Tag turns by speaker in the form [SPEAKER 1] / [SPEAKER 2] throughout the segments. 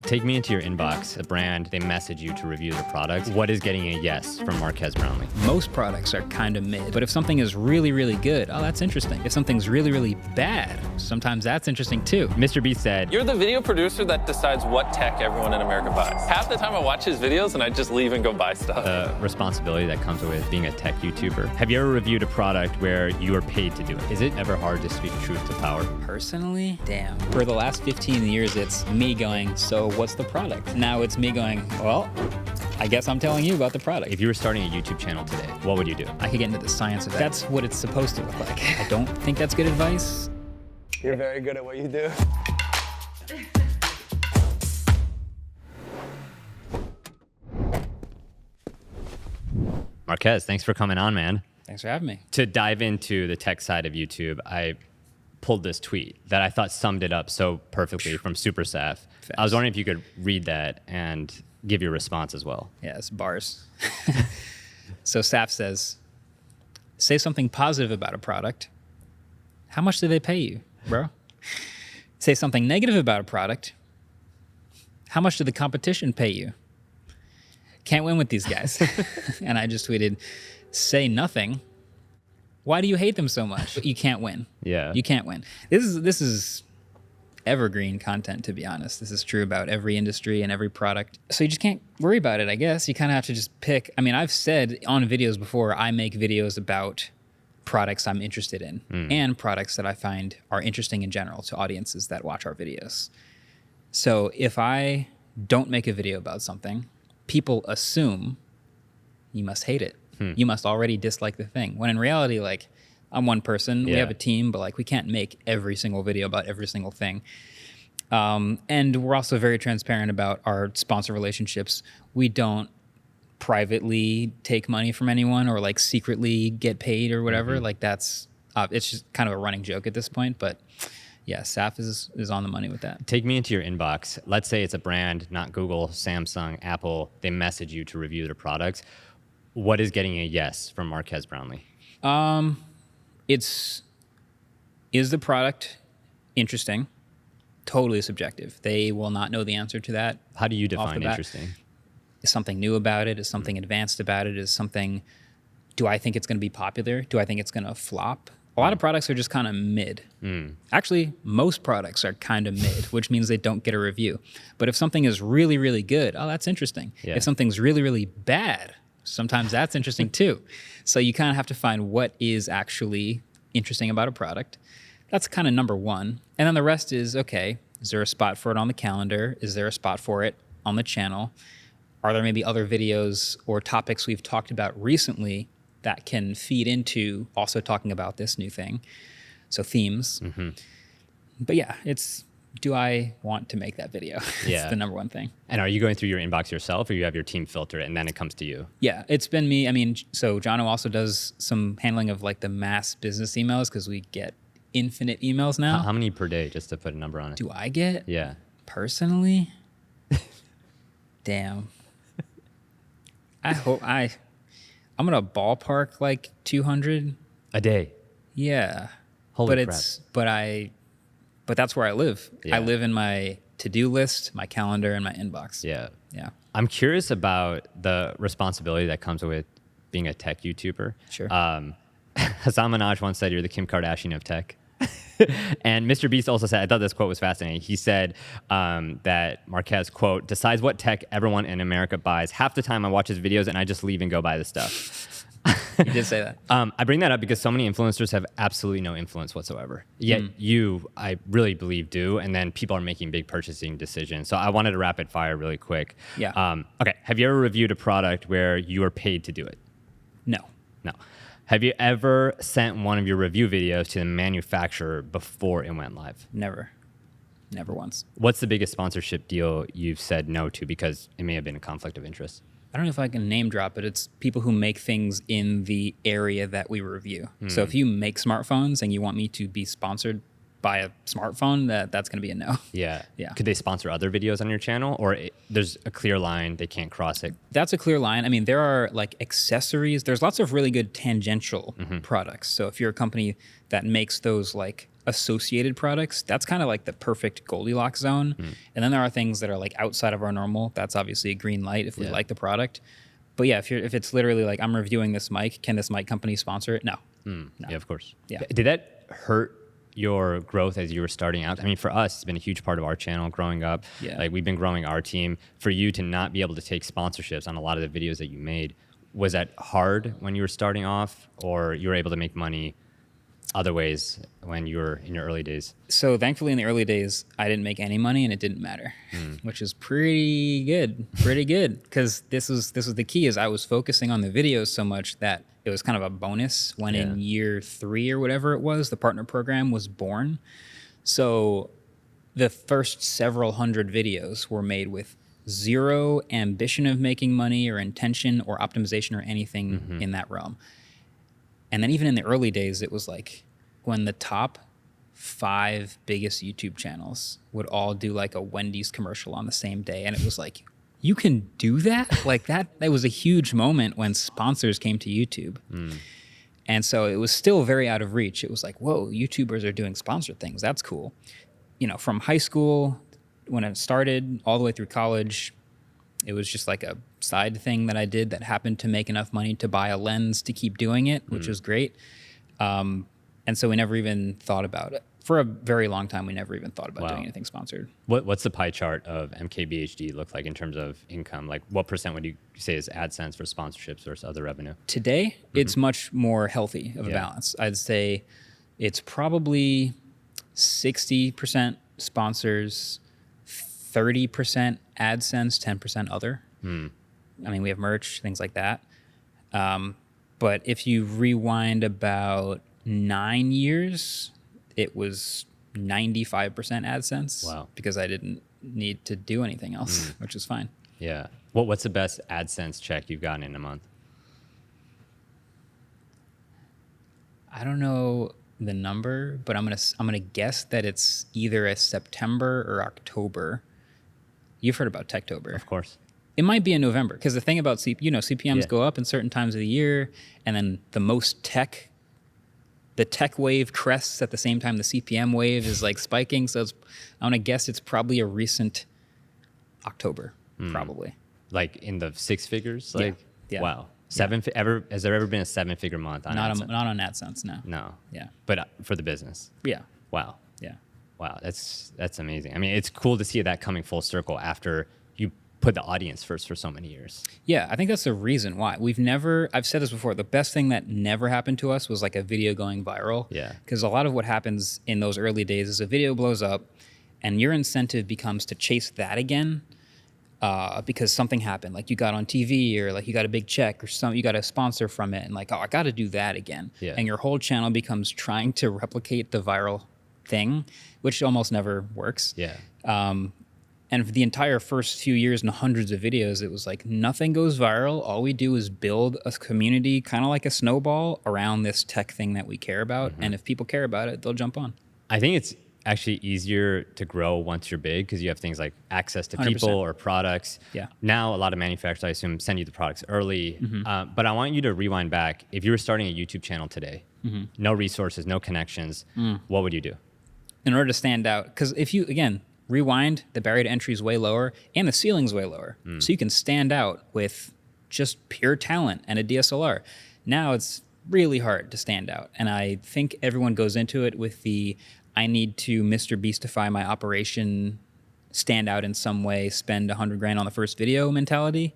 [SPEAKER 1] Take me into your inbox, a brand, they message you to review their products. What is getting a yes from Marques Brownlee?
[SPEAKER 2] Most products are kind of mid, but if something is really, really good, oh, that's interesting. If something's really, really bad, sometimes that's interesting too.
[SPEAKER 1] Mr. Beast said,
[SPEAKER 3] "You're the video producer that decides what tech everyone in America buys. Half the time I watch his videos and I just leave and go buy stuff."
[SPEAKER 1] the responsibility that comes with being a tech YouTuber. Have you ever reviewed a product where you were paid to do it? Is it ever hard to speak truth to power?
[SPEAKER 2] Personally, damn. For the last 15 years, it's me going, so what's the product? Now it's me going, well, I guess I'm telling you about the product.
[SPEAKER 1] If you were starting a YouTube channel today, what would you do?
[SPEAKER 2] I could get into the science of that. That's what it's supposed to look like. I don't think that's good advice.
[SPEAKER 4] You're very good at what you do.
[SPEAKER 1] Marques, thanks for coming on, man.
[SPEAKER 2] Thanks for having me.
[SPEAKER 1] To dive into the tech side of YouTube, I pulled this tweet that I thought summed it up so perfectly from Super Saf. I was wondering if you could read that and give your response as well.
[SPEAKER 2] Yeah, it's bars. So Saf says, say something positive about a product. How much do they pay you, bro? Say something negative about a product. How much did the competition pay you? Can't win with these guys. And I just tweeted, say nothing. Why do you hate them so much? You can't win.
[SPEAKER 1] Yeah.
[SPEAKER 2] You can't win. This is evergreen content, to be honest. This is true about every industry and every product. So you just can't worry about it, I guess. You kind of have to just pick. I mean, I've said on videos before, I make videos about products I'm interested in and products that I find are interesting in general to audiences that watch our videos. So if I don't make a video about something, people assume you must hate it. You must already dislike the thing. When in reality, like, I'm one person, we have a team, but like we can't make every single video about every single thing. And we're also very transparent about our sponsor relationships. We don't privately take money from anyone or like secretly get paid or whatever. Like that's, it's just kind of a running joke at this point, but yeah, Saf is on the money with that.
[SPEAKER 1] Take me into your inbox. Let's say it's a brand, not Google, Samsung, Apple. They message you to review their products. What is getting a yes from Marques Brownlee?
[SPEAKER 2] Is the product interesting? Totally subjective. They will not know the answer to that.
[SPEAKER 1] How do you
[SPEAKER 2] off the
[SPEAKER 1] define
[SPEAKER 2] bat.
[SPEAKER 1] interesting?
[SPEAKER 2] Is something new about it? Is something advanced about it? Is something, do I think it's going to be popular? Do I think it's going to flop? A lot of products are just kind of mid. Actually, most products are kind of mid, which means they don't get a review. But if something is really, really good, oh, that's interesting.
[SPEAKER 1] Yeah.
[SPEAKER 2] If something's really, really bad, sometimes that's interesting too. So you kind of have to find what is actually interesting about a product. That's kind of number one. And then the rest is, okay, is there a spot for it on the calendar? Is there a spot for it on the channel? Are there maybe other videos or topics we've talked about recently that can feed into also talking about this new thing? So themes. But yeah, it's, do I want to make that video?
[SPEAKER 1] Yeah.
[SPEAKER 2] It's the number one thing.
[SPEAKER 1] And are you going through your inbox yourself or you have your team filter it and then it comes to you?
[SPEAKER 2] Yeah, it's been me. I mean, so Jono also does some handling of like the mass business emails because we get infinite emails now.
[SPEAKER 1] How many per day, just to put a number on it?
[SPEAKER 2] Do I get?
[SPEAKER 1] Yeah.
[SPEAKER 2] Personally? Damn. I hope I'm gonna ballpark like 200
[SPEAKER 1] A day.
[SPEAKER 2] Yeah.
[SPEAKER 1] Holy
[SPEAKER 2] crap. But that's where I live.
[SPEAKER 1] Yeah.
[SPEAKER 2] I live in my to-do list, my calendar, and my inbox.
[SPEAKER 1] Yeah.
[SPEAKER 2] Yeah.
[SPEAKER 1] I'm curious about the responsibility that comes with being a tech YouTuber.
[SPEAKER 2] Sure.
[SPEAKER 1] Hassan Minaj once said, you're the Kim Kardashian of tech. And Mr. Beast also said, I thought this quote was fascinating. He said that Marques, quote, decides what tech everyone in America buys. Half the time I watch his videos and I just leave and go buy the stuff.
[SPEAKER 2] He did say that.
[SPEAKER 1] I bring that up because so many influencers have absolutely no influence whatsoever. Yet you, I really believe, do. And then people are making big purchasing decisions. So I wanted to rapid fire really quick.
[SPEAKER 2] Yeah.
[SPEAKER 1] Okay. Have you ever reviewed a product where you were paid to do it?
[SPEAKER 2] No.
[SPEAKER 1] No. Have you ever sent one of your review videos to the manufacturer before it went live?
[SPEAKER 2] Never. Never once.
[SPEAKER 1] What's the biggest sponsorship deal you've said no to because it may have been a conflict of interest?
[SPEAKER 2] I don't know if I can name drop, but it's people who make things in the area that we review. So if you make smartphones and you want me to be sponsored by a smartphone, that's going to be a no.
[SPEAKER 1] Yeah.
[SPEAKER 2] Yeah.
[SPEAKER 1] Could they sponsor other videos on your channel, or there's a clear line, they can't cross it?
[SPEAKER 2] That's a clear line. I mean, there are like accessories. There's lots of really good tangential products. So if you're a company that makes those like associated products, that's kind of like the perfect Goldilocks zone. And then there are things that are like outside of our normal. That's obviously a green light if we like the product. But yeah, if it's literally like I'm reviewing this mic, can this mic company sponsor it? No. No.
[SPEAKER 1] Yeah, of course.
[SPEAKER 2] Yeah.
[SPEAKER 1] Did that hurt your growth as you were starting out? I mean, for us, it's been a huge part of our channel growing up.
[SPEAKER 2] Yeah.
[SPEAKER 1] Like we've been growing our team. For you to not be able to take sponsorships on a lot of the videos that you made, was that hard when you were starting off, or you were able to make money other ways when you were in your early days?
[SPEAKER 2] So thankfully in the early days, I didn't make any money and it didn't matter, which is pretty good, because this was the key, is I was focusing on the videos so much that it was kind of a bonus when in year 3 or whatever it was, the partner program was born. So the first several hundred videos were made with zero ambition of making money or intention or optimization or anything in that realm. And then even in the early days, it was like when the top 5 biggest YouTube channels would all do like a Wendy's commercial on the same day. And it was like, you can do that? Like that was a huge moment when sponsors came to YouTube. And so it was still very out of reach. It was like, whoa, YouTubers are doing sponsored things. That's cool. You know, from high school, when it started, all the way through college, it was just like a side thing that I did that happened to make enough money to buy a lens to keep doing it, which was great. And so we never even thought about it. For a very long time, we never even thought about doing anything sponsored.
[SPEAKER 1] What's the pie chart of MKBHD look like in terms of income? Like what percent would you say is AdSense for sponsorships versus other revenue?
[SPEAKER 2] Today, it's much more healthy of a balance. I'd say it's probably 60% sponsors, 30% AdSense, 10% other. I mean, we have merch, things like that. But if you rewind about 9 years, it was 95% AdSense.
[SPEAKER 1] Wow.
[SPEAKER 2] Because I didn't need to do anything else, which is fine.
[SPEAKER 1] Yeah. What's the best AdSense check you've gotten in a month?
[SPEAKER 2] I don't know the number, but I'm gonna guess that it's either a September or October. You've heard about Techtober.
[SPEAKER 1] Of course.
[SPEAKER 2] It might be in November, because the thing about CPMs go up in certain times of the year, and then the tech wave crests at the same time the CPM wave is like spiking. So I'm gonna guess it's probably a recent October, probably.
[SPEAKER 1] Like in the 6 figures? Like,
[SPEAKER 2] Yeah.
[SPEAKER 1] wow. Has there ever been a 7-figure month on AdSense?
[SPEAKER 2] Not on AdSense, no.
[SPEAKER 1] No.
[SPEAKER 2] Yeah.
[SPEAKER 1] But for the business?
[SPEAKER 2] Yeah.
[SPEAKER 1] Wow.
[SPEAKER 2] Yeah.
[SPEAKER 1] Wow. That's amazing. I mean, it's cool to see that coming full circle after you put the audience first for so many years.
[SPEAKER 2] Yeah, I think that's the reason why. I've said this before, the best thing that never happened to us was like a video going viral.
[SPEAKER 1] Yeah.
[SPEAKER 2] Because a lot of what happens in those early days is a video blows up and your incentive becomes to chase that again because something happened. Like you got on TV or like you got a big check or you got a sponsor from it and like, oh, I got to do that again.
[SPEAKER 1] Yeah.
[SPEAKER 2] And your whole channel becomes trying to replicate the viral thing, which almost never works.
[SPEAKER 1] Yeah.
[SPEAKER 2] And for the entire first few years and hundreds of videos, it was like nothing goes viral. All we do is build a community, kind of like a snowball, around this tech thing that we care about. And if people care about it, they'll jump on.
[SPEAKER 1] I think it's actually easier to grow once you're big because you have things like access to
[SPEAKER 2] 100%.
[SPEAKER 1] people or products.
[SPEAKER 2] Yeah.
[SPEAKER 1] Now, a lot of manufacturers, I assume, send you the products early. But I want you to rewind back. If you were starting a YouTube channel today, no resources, no connections, what would you do?
[SPEAKER 2] In order to stand out, because if you, again, rewind, the barrier to entry is way lower and the ceiling's way lower. So you can stand out with just pure talent and a DSLR. Now it's really hard to stand out. And I think everyone goes into it with I need to Mr. Beastify my operation, stand out in some way, spend $100,000 on the first video mentality.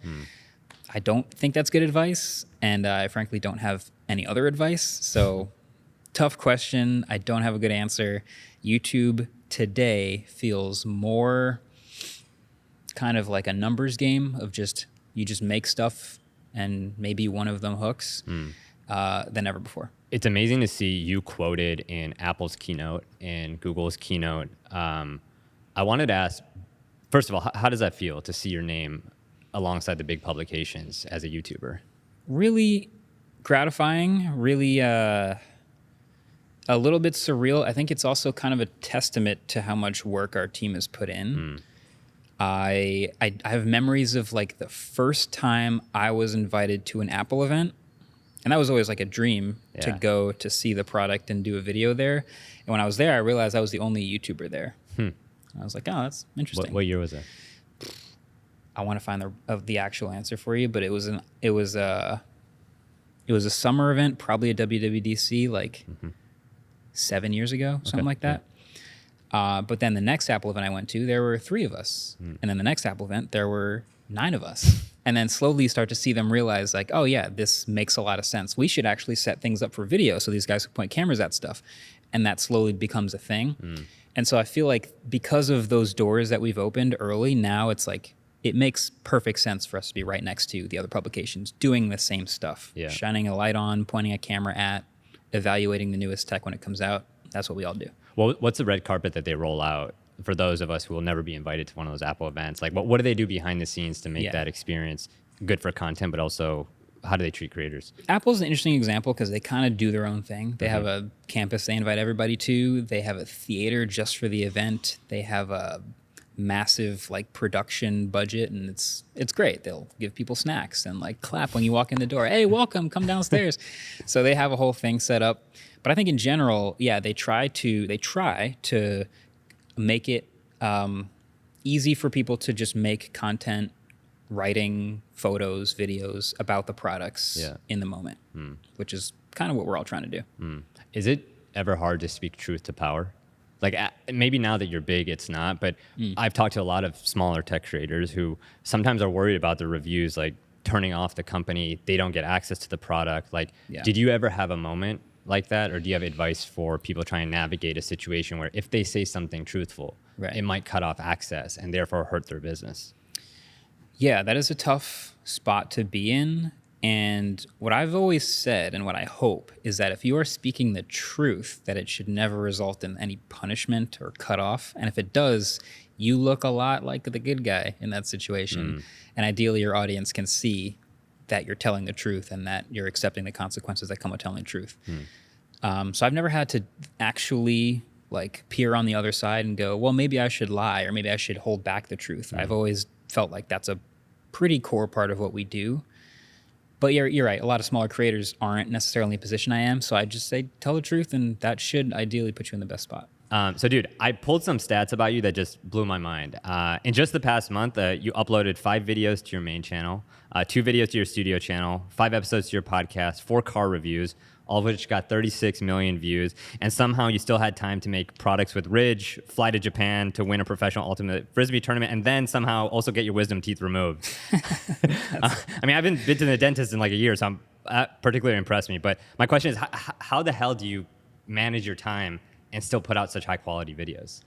[SPEAKER 2] I don't think that's good advice. And I frankly don't have any other advice. So tough question. I don't have a good answer. YouTube today feels more kind of like a numbers game of you just make stuff and maybe one of them hooks than ever before.
[SPEAKER 1] It's amazing to see you quoted in Apple's keynote and Google's keynote. I wanted to ask, first of all, how does that feel to see your name alongside the big publications as a YouTuber?
[SPEAKER 2] Really gratifying, really a little bit surreal. I think it's also kind of a testament to how much work our team has put in. I have memories of like the first time I was invited to an Apple event And that was always like a dream to
[SPEAKER 1] Yeah.
[SPEAKER 2] go to see the product and do a video there. And when I was there, I realized I was the only YouTuber there. I was like, oh, that's interesting.
[SPEAKER 1] What year was that?
[SPEAKER 2] I want to find the actual answer for you, but it was a summer event, probably a WWDC, like 7 years ago, something like that. But then the next Apple event I went to, there were 3 of us, and then the next Apple event, there were 9 of us. And then slowly start to see them realize, like, oh yeah, this makes a lot of sense. We should actually set things up for video so these guys can point cameras at stuff, and that slowly becomes a thing. And so I feel like because of those doors that we've opened early, now it's like it makes perfect sense for us to be right next to the other publications doing the same stuff, shining a light on, pointing a camera at, evaluating the newest tech when it comes out. That's what we all do.
[SPEAKER 1] Well, what's the red carpet that they roll out for those of us who will never be invited to one of those Apple events? Like, what do they do behind the scenes to make that experience good for content, but also how do they treat creators?
[SPEAKER 2] Apple's an interesting example because they kind of do their own thing. They have a campus they invite everybody to. They have a theater just for the event. They have a massive like production budget, and it's great. They'll give people snacks and like clap when you walk in the door. Hey, welcome, come downstairs. So they have a whole thing set up. But I think in general, they try to make it easy for people to just make content, writing photos, videos about the products in the moment, which is kind of what we're all trying to do.
[SPEAKER 1] Is it ever hard to speak truth to power? Like maybe now that you're big, it's not, but I've talked to a lot of smaller tech creators who sometimes are worried about the reviews, like turning off the company, they don't get access to the product. Like, did you ever have a moment like that? Or do you have advice for people trying to navigate a situation where if they say something truthful, it might cut off access and therefore hurt their business?
[SPEAKER 2] Yeah, that is a tough spot to be in. And what I've always said and what I hope is that if you are speaking the truth, that it should never result in any punishment or cut off. And if it does, you look a lot like the good guy in that situation. And ideally, your audience can see that you're telling the truth and that you're accepting the consequences that come with telling the truth. So I've never had to actually like peer on the other side and go, well, maybe I should lie or maybe I should hold back the truth. I've always felt like that's a pretty core part of what we do. But you're right. A lot of smaller creators aren't necessarily in the position I am. So I just say, tell the truth, and that should ideally put you in the best spot.
[SPEAKER 1] So, dude, I pulled some stats about you that just blew my mind. In just the past month, you uploaded 5 videos to your main channel, 2 videos to your studio channel, 5 episodes to your podcast, 4 car reviews, all of which got 36 million views. And somehow you still had time to make products with Ridge, fly to Japan to win a professional ultimate Frisbee tournament, and then somehow also get your wisdom teeth removed. I mean, I haven't been to the dentist in like a year, so that particularly impressed me. But my question is, how the hell do you manage your time and still put out such high quality videos?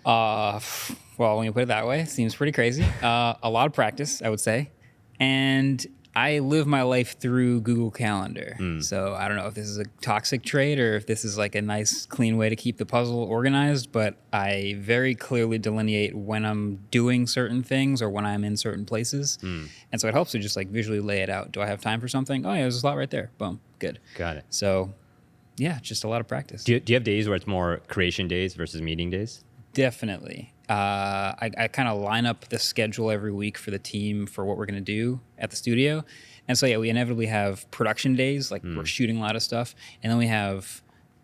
[SPEAKER 2] Well, when you put it that way, it seems pretty crazy. A lot of practice, I would say. And I live my life through Google Calendar. So I don't know if this is a toxic trait or if this is like a nice, clean way to keep the puzzle organized, but I very clearly delineate when I'm doing certain things or when I'm in certain places. And so it helps to just like visually lay it out. Do I have time for something? Oh yeah, there's a slot right there. Boom, good.
[SPEAKER 1] Got it.
[SPEAKER 2] So yeah, just a lot of practice.
[SPEAKER 1] Do you have days where it's more creation days versus meeting days?
[SPEAKER 2] Definitely. I kind of line up the schedule every week for the team for what we're going to do at the studio. And so, yeah, we inevitably have production days, like we're shooting a lot of stuff. And then we have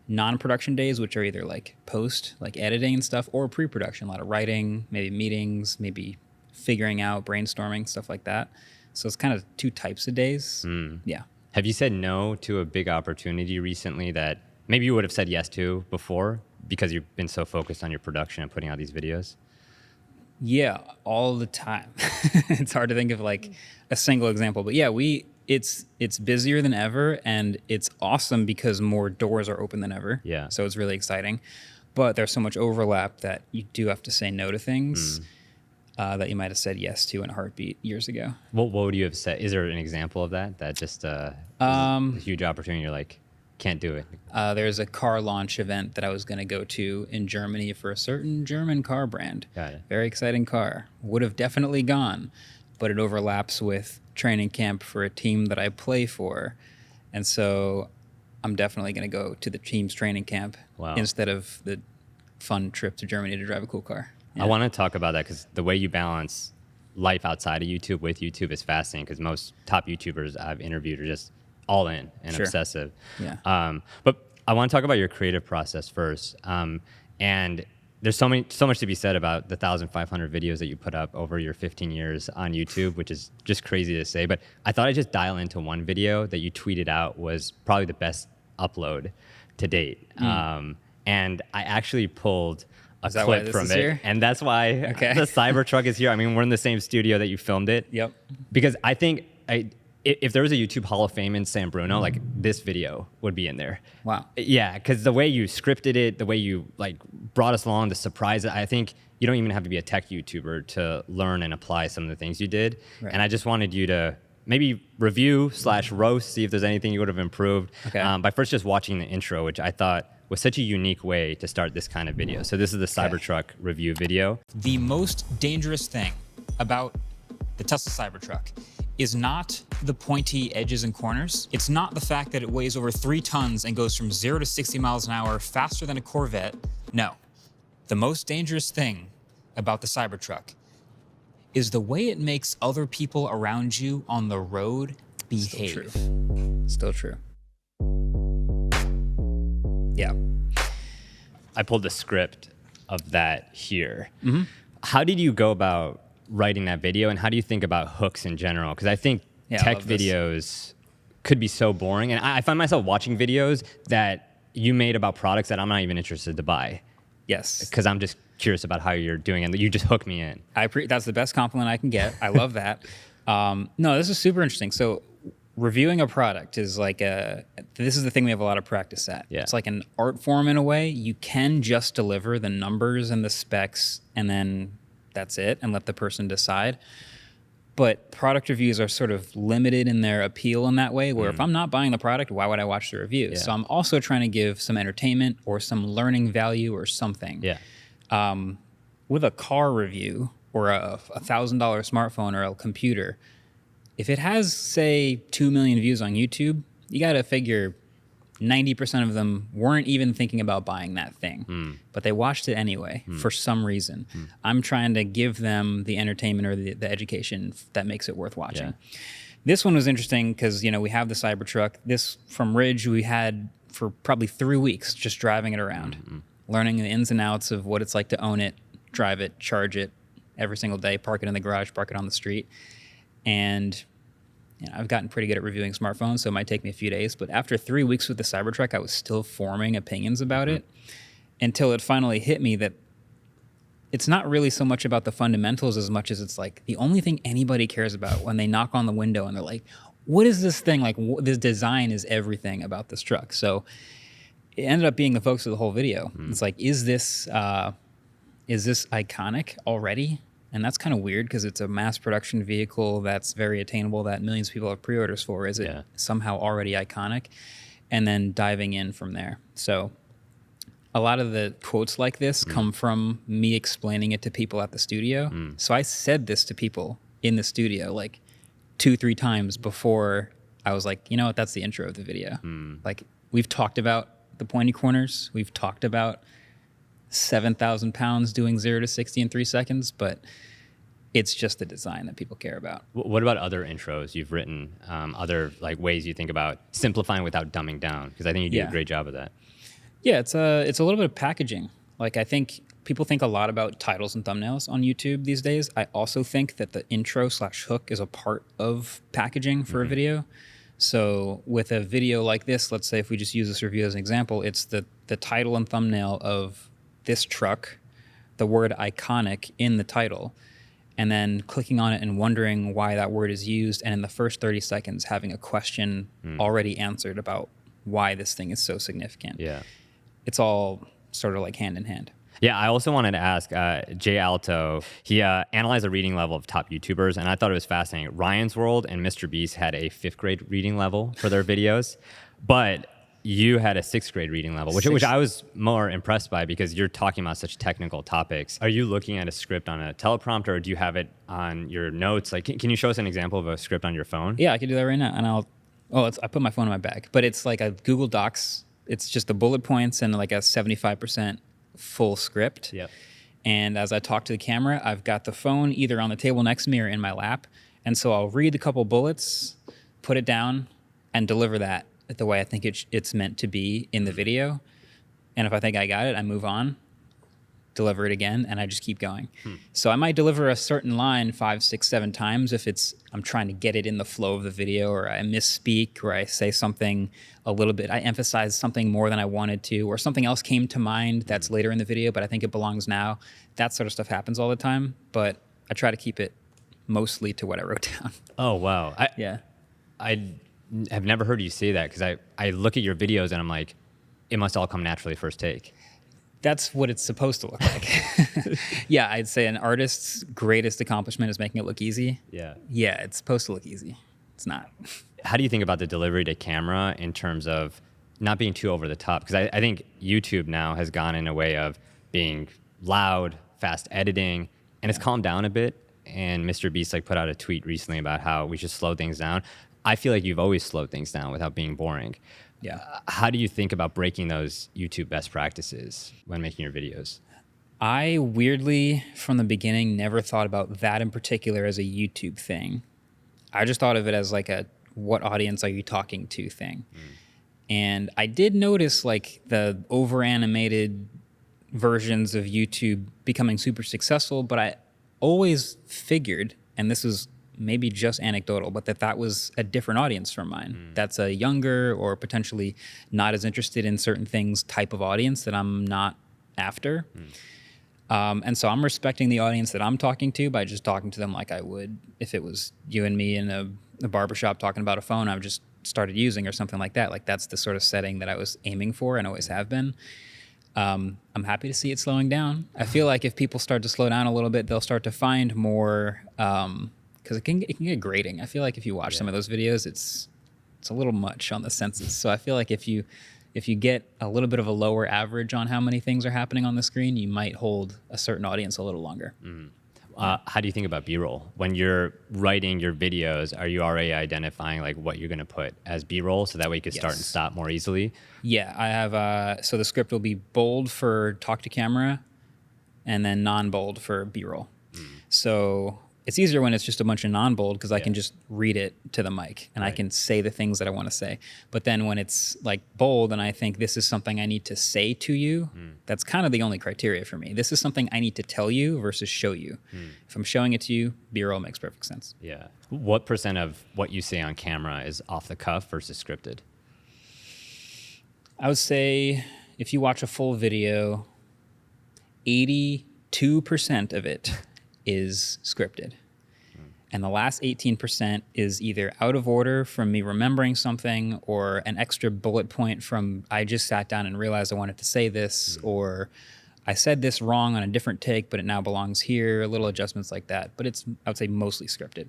[SPEAKER 2] non-production days, which are either like post, like editing and stuff, or pre-production, a lot of writing, maybe meetings, maybe figuring out, brainstorming, stuff like that. So it's kind of 2 types of days. Yeah.
[SPEAKER 1] Have you said no to a big opportunity recently that maybe you would have said yes to before because you've been so focused on your production and putting out these videos?
[SPEAKER 2] Yeah, all the time. It's hard to think of like a single example, but yeah, it's busier than ever, and it's awesome because more doors are open than ever.
[SPEAKER 1] Yeah.
[SPEAKER 2] So it's really exciting, but there's so much overlap that you do have to say no to things that you might have said yes to in a heartbeat years ago.
[SPEAKER 1] What would you have said? Is there an example of that just is a huge opportunity? You're like, can't do it.
[SPEAKER 2] There's a car launch event that I was going to go to in Germany for a certain German car brand.
[SPEAKER 1] Got it.
[SPEAKER 2] Very exciting car. Would have definitely gone, but it overlaps with training camp for a team that I play for. And so I'm definitely going to go to the team's training camp instead of the fun trip to Germany to drive a cool car. Yeah.
[SPEAKER 1] I want to talk about that because the way you balance life outside of YouTube with YouTube is fascinating because most top YouTubers I've interviewed are just all in and
[SPEAKER 2] Sure.
[SPEAKER 1] obsessive.
[SPEAKER 2] Yeah.
[SPEAKER 1] But I want to talk about your creative process first. And there's so much to be said about the 1,500 videos that you put up over your 15 years on YouTube, which is just crazy to say. But I thought I'd just dial into one video that you tweeted out was probably the best upload to date. And I actually pulled a
[SPEAKER 2] that why
[SPEAKER 1] clip
[SPEAKER 2] this
[SPEAKER 1] from
[SPEAKER 2] is
[SPEAKER 1] it.
[SPEAKER 2] here?
[SPEAKER 1] And that's why
[SPEAKER 2] Okay.
[SPEAKER 1] the Cybertruck is here. I mean, we're in the same studio that you filmed it.
[SPEAKER 2] Yep.
[SPEAKER 1] Because I think if there was a YouTube Hall of Fame in San Bruno, like this video would be in there.
[SPEAKER 2] Wow.
[SPEAKER 1] Yeah, because the way you scripted it, the way you like brought us along, the surprise, I think you don't even have to be a tech YouTuber to learn and apply some of the things you did.
[SPEAKER 2] Right.
[SPEAKER 1] And I just wanted you to maybe review/roast, see if there's anything you would have improved.
[SPEAKER 2] Okay.
[SPEAKER 1] By first just watching the intro, which I thought was such a unique way to start this kind of video. So this is the Cybertruck review video.
[SPEAKER 5] The most dangerous thing about the Tesla Cybertruck is not the pointy edges and corners. It's not the fact that it weighs over 3 tons and goes from 0 to 60 miles an hour faster than a Corvette. No. The most dangerous thing about the Cybertruck is the way it makes other people around you on the road behave.
[SPEAKER 2] Still true. Yeah.
[SPEAKER 1] I pulled the script of that here.
[SPEAKER 2] Mm-hmm.
[SPEAKER 1] How did you go about writing that video, and how do you think about hooks in general? Because I think
[SPEAKER 2] I
[SPEAKER 1] tech
[SPEAKER 2] love this.
[SPEAKER 1] videos could be so boring, and I find myself watching videos that you made about products that I'm not even interested to buy
[SPEAKER 2] Yes.
[SPEAKER 1] because I'm just curious about how you're doing it. You just hook me in.
[SPEAKER 2] That's the best compliment I can get. I love that. No, this is super interesting. So reviewing a product is like this is the thing we have a lot of practice at.
[SPEAKER 1] Yeah.
[SPEAKER 2] It's like an art form in a way. You can just deliver the numbers and the specs and then that's it and let the person decide. But product reviews are sort of limited in their appeal in that way, where if I'm not buying the product, why would I watch the review?
[SPEAKER 1] Yeah.
[SPEAKER 2] So I'm also trying to give some entertainment or some learning value or something.
[SPEAKER 1] Yeah.
[SPEAKER 2] With a car review or a $1,000 smartphone or a computer, if it has, say, 2 million views on YouTube, you got to figure 90% of them weren't even thinking about buying that thing, but they watched it anyway for some reason. I'm trying to give them the entertainment or the education that makes it worth watching.
[SPEAKER 1] Yeah.
[SPEAKER 2] This one was interesting because, we have the Cybertruck. This from Ridge we had for probably 3 weeks just driving it around, learning the ins and outs of what it's like to own it, drive it, charge it every single day, park it in the garage, park it on the street. And I've gotten pretty good at reviewing smartphones, so it might take me a few days. But after 3 weeks with the Cybertruck, I was still forming opinions about it until it finally hit me that it's not really so much about the fundamentals as much as it's like the only thing anybody cares about when they knock on the window and they're like, what is this thing? Like, this design is everything about this truck. So it ended up being the focus of the whole video. It's like, is this iconic already? And that's kind of weird because it's a mass production vehicle that's very attainable that millions of people have pre-orders for. Is it somehow already iconic? And then diving in from there. So a lot of the quotes like this come from me explaining it to people at the studio. So I said this to people in the studio like 2-3 times before I was like, you know what, that's the intro of the video. Like, we've talked about the pointy corners. We've talked about 7,000 pounds doing 0 to 60 in 3 seconds, but it's just the design that people care about.
[SPEAKER 1] What about other intros you've written? Other like ways you think about simplifying without dumbing down? Because I think you do a great job of that.
[SPEAKER 2] Yeah, it's a little bit of packaging. Like, I think people think a lot about titles and thumbnails on YouTube these days. I also think that the intro/hook is a part of packaging for a video. So with a video like this, let's say if we just use this review as an example, it's the title and thumbnail of this truck, the word iconic in the title, and then clicking on it and wondering why that word is used, and in the first 30 seconds having a question already answered about why this thing is so significant.
[SPEAKER 1] Yeah.
[SPEAKER 2] It's all sort of like hand in hand.
[SPEAKER 1] Yeah, I also wanted to ask Jay Alto. He analyzed the reading level of top YouTubers, and I thought it was fascinating. Ryan's World and Mr. Beast had a 5th grade reading level for their videos, but you had a 6th grade reading level, which I was more impressed by because you're talking about such technical topics. Are you looking at a script on a teleprompter, or do you have it on your notes? Like, can you show us an example of a script on your phone?
[SPEAKER 2] Yeah, I can do that right now. And I put my phone in my bag, but it's like a Google Docs. It's just the bullet points and like a 75% full script.
[SPEAKER 1] Yep.
[SPEAKER 2] And as I talk to the camera, I've got the phone either on the table next to me or in my lap. And so I'll read a couple bullets, put it down, and deliver that the way I think it's meant to be in the video. And if I think I got it, I move on, deliver it again, and I just keep going. So I might deliver a certain line 5, 6, 7 times if I'm trying to get it in the flow of the video, or I misspeak, or I say something a little bit, I emphasize something more than I wanted to, or something else came to mind that's later in the video, but I think it belongs now. That sort of stuff happens all the time, but I try to keep it mostly to what I wrote down.
[SPEAKER 1] Oh, wow. I have never heard you say that, because I look at your videos and I'm like, it must all come naturally first take.
[SPEAKER 2] That's what it's supposed to look like. Yeah, I'd say an artist's greatest accomplishment is making it look easy.
[SPEAKER 1] Yeah.
[SPEAKER 2] Yeah, it's supposed to look easy. It's not.
[SPEAKER 1] How do you think about the delivery to camera in terms of not being too over the top? Because I think YouTube now has gone in a way of being loud, fast editing, and it's calmed down a bit. And Mr. Beast put out a tweet recently about how we should slow things down. I feel like you've always slowed things down without being boring.
[SPEAKER 2] Yeah.
[SPEAKER 1] How do you think about breaking those YouTube best practices when making your videos?
[SPEAKER 2] I weirdly, from the beginning, never thought about that in particular as a YouTube thing. I just thought of it as a what audience are you talking to thing. And I did notice the over-animated versions of YouTube becoming super successful, but I always figured, and this is maybe just anecdotal, but that was a different audience from mine. That's a younger or potentially not as interested in certain things type of audience that I'm not after. And so I'm respecting the audience that I'm talking to by just talking to them like I would if it was you and me in a barbershop talking about a phone I've just started using or something like that. That's the sort of setting that I was aiming for and always have been. I'm happy to see it slowing down. I feel like if people start to slow down a little bit, they'll start to find more, because it can get grating. I feel like if you watch some of those videos, it's a little much on the senses. So I feel like if you get a little bit of a lower average on how many things are happening on the screen, you might hold a certain audience a little longer.
[SPEAKER 1] How do you think about B-roll? When you're writing your videos, are you already identifying what you're going to put as B-roll so that way you could start and stop more easily?
[SPEAKER 2] Yeah, I have, so the script will be bold for talk to camera and then non-bold for B-roll. So it's easier when it's just a bunch of non-bold because I can just read it to the mic and I can say the things that I want to say. But then when it's bold and I think this is something I need to say to you, that's kind of the only criteria for me. This is something I need to tell you versus show you. If I'm showing it to you, B-roll makes perfect sense.
[SPEAKER 1] Yeah. What % of what you say on camera is off the cuff versus scripted?
[SPEAKER 2] I would say if you watch a full video, 82% of it is scripted. And the last 18% is either out of order from me remembering something or an extra bullet point from I just sat down and realized I wanted to say this, or I said this wrong on a different take, but it now belongs here, little adjustments like that. But it's, I would say, mostly scripted.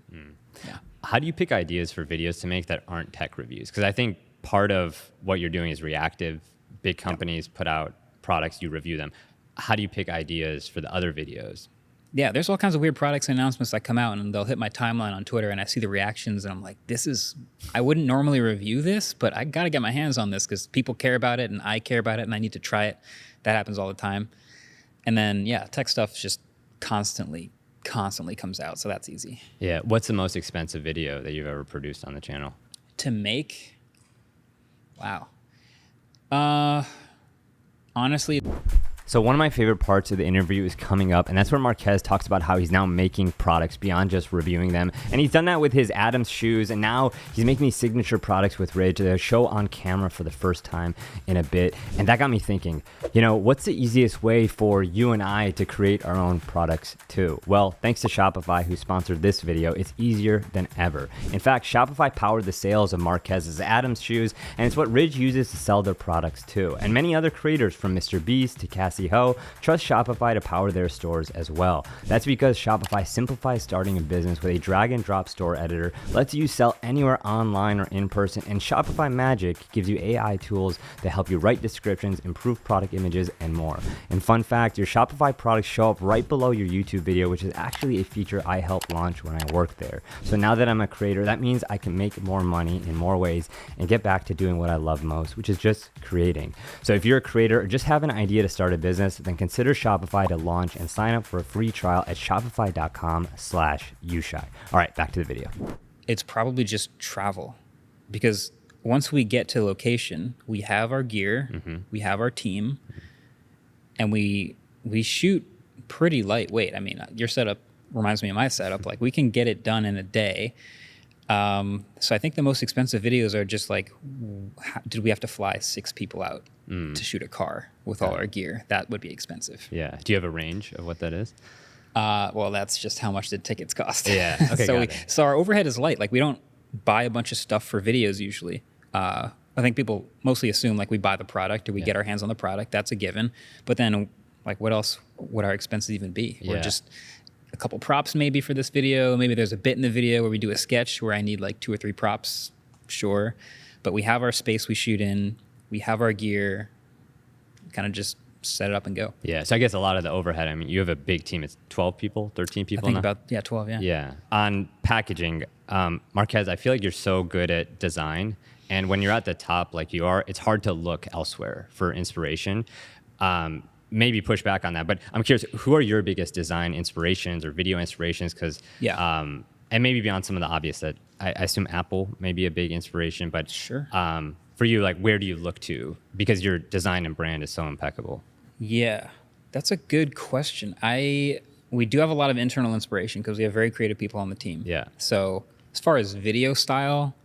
[SPEAKER 2] Yeah.
[SPEAKER 1] How do you pick ideas for videos to make that aren't tech reviews? Because I think part of what you're doing is reactive. Big companies put out products, you review them. How do you pick ideas for the other videos?
[SPEAKER 2] Yeah, there's all kinds of weird products and announcements that come out and they'll hit my timeline on Twitter and I see the reactions and I'm like, I wouldn't normally review this, but I got to get my hands on this because people care about it and I care about it and I need to try it. That happens all the time. And then, tech stuff just constantly comes out. So that's easy.
[SPEAKER 1] Yeah. What's the most expensive video that you've ever produced on the channel?
[SPEAKER 2] To make? Wow. Honestly...
[SPEAKER 1] So one of my favorite parts of the interview is coming up, and that's where Marques talks about how he's now making products beyond just reviewing them. And he's done that with his Adams shoes, and now he's making these signature products with Ridge to show on camera for the first time in a bit. And that got me thinking, what's the easiest way for you and I to create our own products too? Well, thanks to Shopify, who sponsored this video, it's easier than ever. In fact, Shopify powered the sales of Marques' Adams shoes, and it's what Ridge uses to sell their products too. And many other creators, from Mr. Beast to Cassie Ho, trust Shopify to power their stores as well. That's because Shopify simplifies starting a business with a drag and drop store editor, lets you sell anywhere online or in person, and Shopify Magic gives you AI tools that help you write descriptions, improve product images, and more. And fun fact, your Shopify products show up right below your YouTube video, which is actually a feature I helped launch when I worked there. So now that I'm a creator, that means I can make more money in more ways and get back to doing what I love most, which is just creating. So if you're a creator or just have an idea to start a business, then consider Shopify to launch and sign up for a free trial at shopify.com/Youshaei. All right, back to the video.
[SPEAKER 2] It's probably just travel because once we get to location, we have our gear, we have our team, and we shoot pretty lightweight. I mean, your setup reminds me of my setup. Like, we can get it done in a day. So I think the most expensive videos are just like, did we have to fly 6 people out to shoot a car with all our gear? That would be expensive.
[SPEAKER 1] Yeah. Do you have a range of what that is?
[SPEAKER 2] Well, that's just how much the tickets cost.
[SPEAKER 1] Yeah. Okay.
[SPEAKER 2] So our overhead is light. Like, we don't buy a bunch of stuff for videos usually. I think people mostly assume like we buy the product or we get our hands on the product. That's a given. But then, like, what else would our expenses even be?
[SPEAKER 1] Yeah.
[SPEAKER 2] We're just a couple props maybe for this video. Maybe there's a bit in the video where we do a sketch where I need like 2 or 3 props. Sure. But we have our space we shoot in. We have our gear. Kind of just set it up and go.
[SPEAKER 1] Yeah. So I guess a lot of the overhead, I mean, you have a big team. It's 12 people, 13 people
[SPEAKER 2] I think
[SPEAKER 1] now?
[SPEAKER 2] 12, yeah.
[SPEAKER 1] Yeah. On packaging, Marques, I feel like you're so good at design. And when you're at the top like you are, it's hard to look elsewhere for inspiration. Maybe push back on that. But I'm curious, who are your biggest design inspirations or video inspirations? Because and maybe beyond some of the obvious that I assume Apple may be a big inspiration. But
[SPEAKER 2] Sure.
[SPEAKER 1] For you, like, where do you look to? Because your design and brand is so impeccable.
[SPEAKER 2] Yeah, that's a good question. We do have a lot of internal inspiration because we have very creative people on the team.
[SPEAKER 1] Yeah.
[SPEAKER 2] So as far as video style,